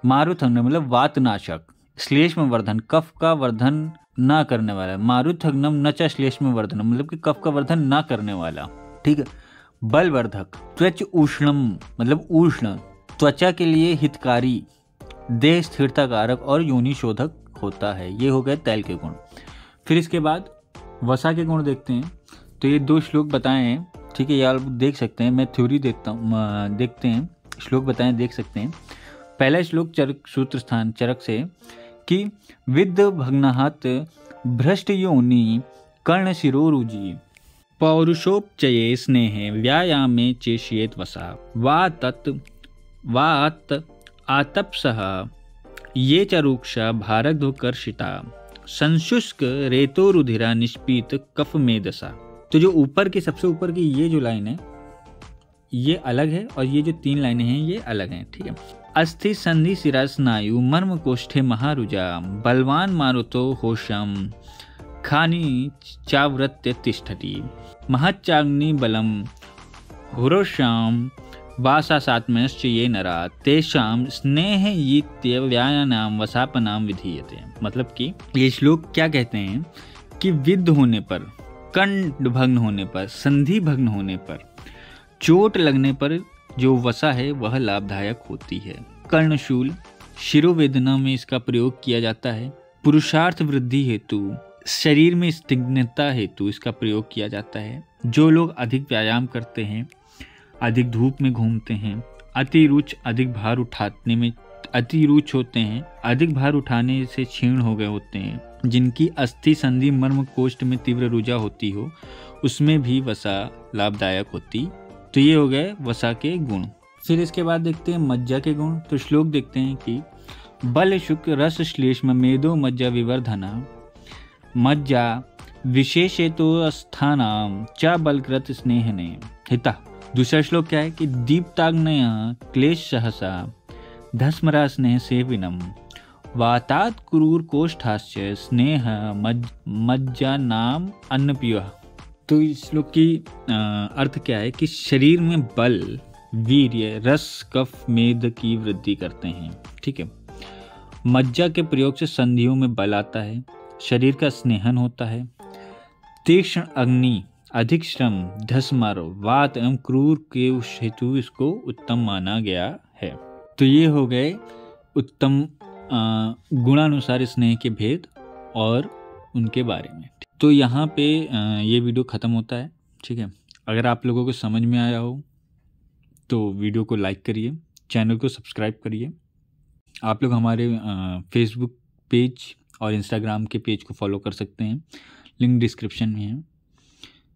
मारुथग्न मतलब वातनाशक, श्लेष्म वर्धन कफ का वर्धन ना करने वाला, मारुथग्नम न च श्लेष्म वर्धनम मतलब कि कफ का वर्धन ना करने वाला, ठीक है। बलवर्धक, त्वच उष्णम मतलब उष्ण, त्वचा के लिए हितकारी, देह स्थिरता कारक और योनि शोधक होता है। ये हो गए तैल के गुण। फिर इसके बाद वसा के गुण देखते हैं। तो ये 2 श्लोक बताए हैं, ठीक है, ये आप देख सकते हैं। मैं थ्योरी देखता हूँ, देखते हैं श्लोक बताएं, देख सकते हैं। पहला श्लोक चरक सूत्र स्थान चरक से कि विद्ध भग्नाहत भ्रष्ट योनि कर्ण शिरोरुजि पौरुषोपचये स्नेहे व्यायामे चेष्येत वसा वात आतप्सः ये च रूक्षा भारद्वकर्षिता संशुष्क रेतोरुधिरा निष्पीत कफ मेदसा। तो जो ऊपर की सबसे ऊपर की ये जो लाइन है ये अलग है और ये जो 3 लाइनें हैं ये अलग हैं, ठीक है। अस्थि संधि शिरा स्नायु मर्म कोष्ठे महारुजा बलवान मारुतो होशम खानी चावृत्य तिष्ठति महच्चाग्नि बलम हुरोशाम वासासात्मश्च ये नरा तेषाम स्नेहयित्य व्यायानाम वसापनाम विधीयते। मतलब कि ये श्लोक क्या कहते हैं कि विद्ध होने पर, कंड भग्न होने पर, संधि भग्न होने पर, चोट लगने पर जो वसा है वह लाभदायक होती है। कर्णशूल शिरोवेदना में इसका प्रयोग किया जाता है। पुरुषार्थ वृद्धि हेतु, शरीर में स्निग्धता हेतु इसका प्रयोग किया जाता है। जो लोग अधिक व्यायाम करते हैं, अधिक धूप में घूमते हैं, अति रुच अधिक भार उठाने में अति रुच होते हैं, अधिक भार उठाने से क्षीण हो गए होते हैं, जिनकी अस्थि संधि मर्म कोष्ठ में तीव्र रुजा होती हो, उसमें भी वसा लाभदायक होती। तो ये हो गए वसा के गुण। फिर इसके बाद देखते हैं मज्जा के गुण। तो श्लोक देखते हैं कि बल शुक्र रस श्लेष्म मेदो मज्जा विवर्धना मज्जा विशेषेतो स्थानाम च बलकृत स्नेहने हिता। दूसरा श्लोक क्या है कि दीप्ताग्नय क्लेश सहसा धस्मरा स्नेह सेविनम वातात क्रूर कोष्ठाश्च स्नेह मज्जा नाम अन्नप्रिय। तो इस श्लोक की अर्थ क्या है कि शरीर में बल, वीर्य, रस, कफ, मेद की वृद्धि करते हैं, ठीक है। मज्जा के प्रयोग से संधियों में बल आता है, शरीर का स्नेहन होता है। तीक्ष्ण अग्नि, अधिक श्रम, धस्मर, वात एवं क्रूर के हेतु इसको उत्तम माना गया है। तो ये हो गए उत्तम गुणानुसार स्नेह के भेद और उनके बारे में। तो यहाँ पे ये वीडियो ख़त्म होता है, ठीक है। अगर आप लोगों को समझ में आया हो तो वीडियो को लाइक करिए, चैनल को सब्सक्राइब करिए। आप लोग हमारे फेसबुक पेज और इंस्टाग्राम के पेज को फॉलो कर सकते हैं, लिंक डिस्क्रिप्शन में है।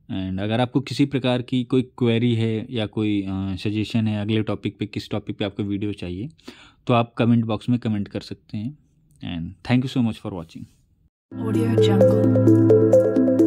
एंड अगर आपको किसी प्रकार की कोई क्वेरी है या कोई सजेशन है अगले टॉपिक पे, किस टॉपिक पे आपको वीडियो चाहिए, तो आप कमेंट बॉक्स में कमेंट कर सकते हैं। And thank you so much for watching. Audio Jungle.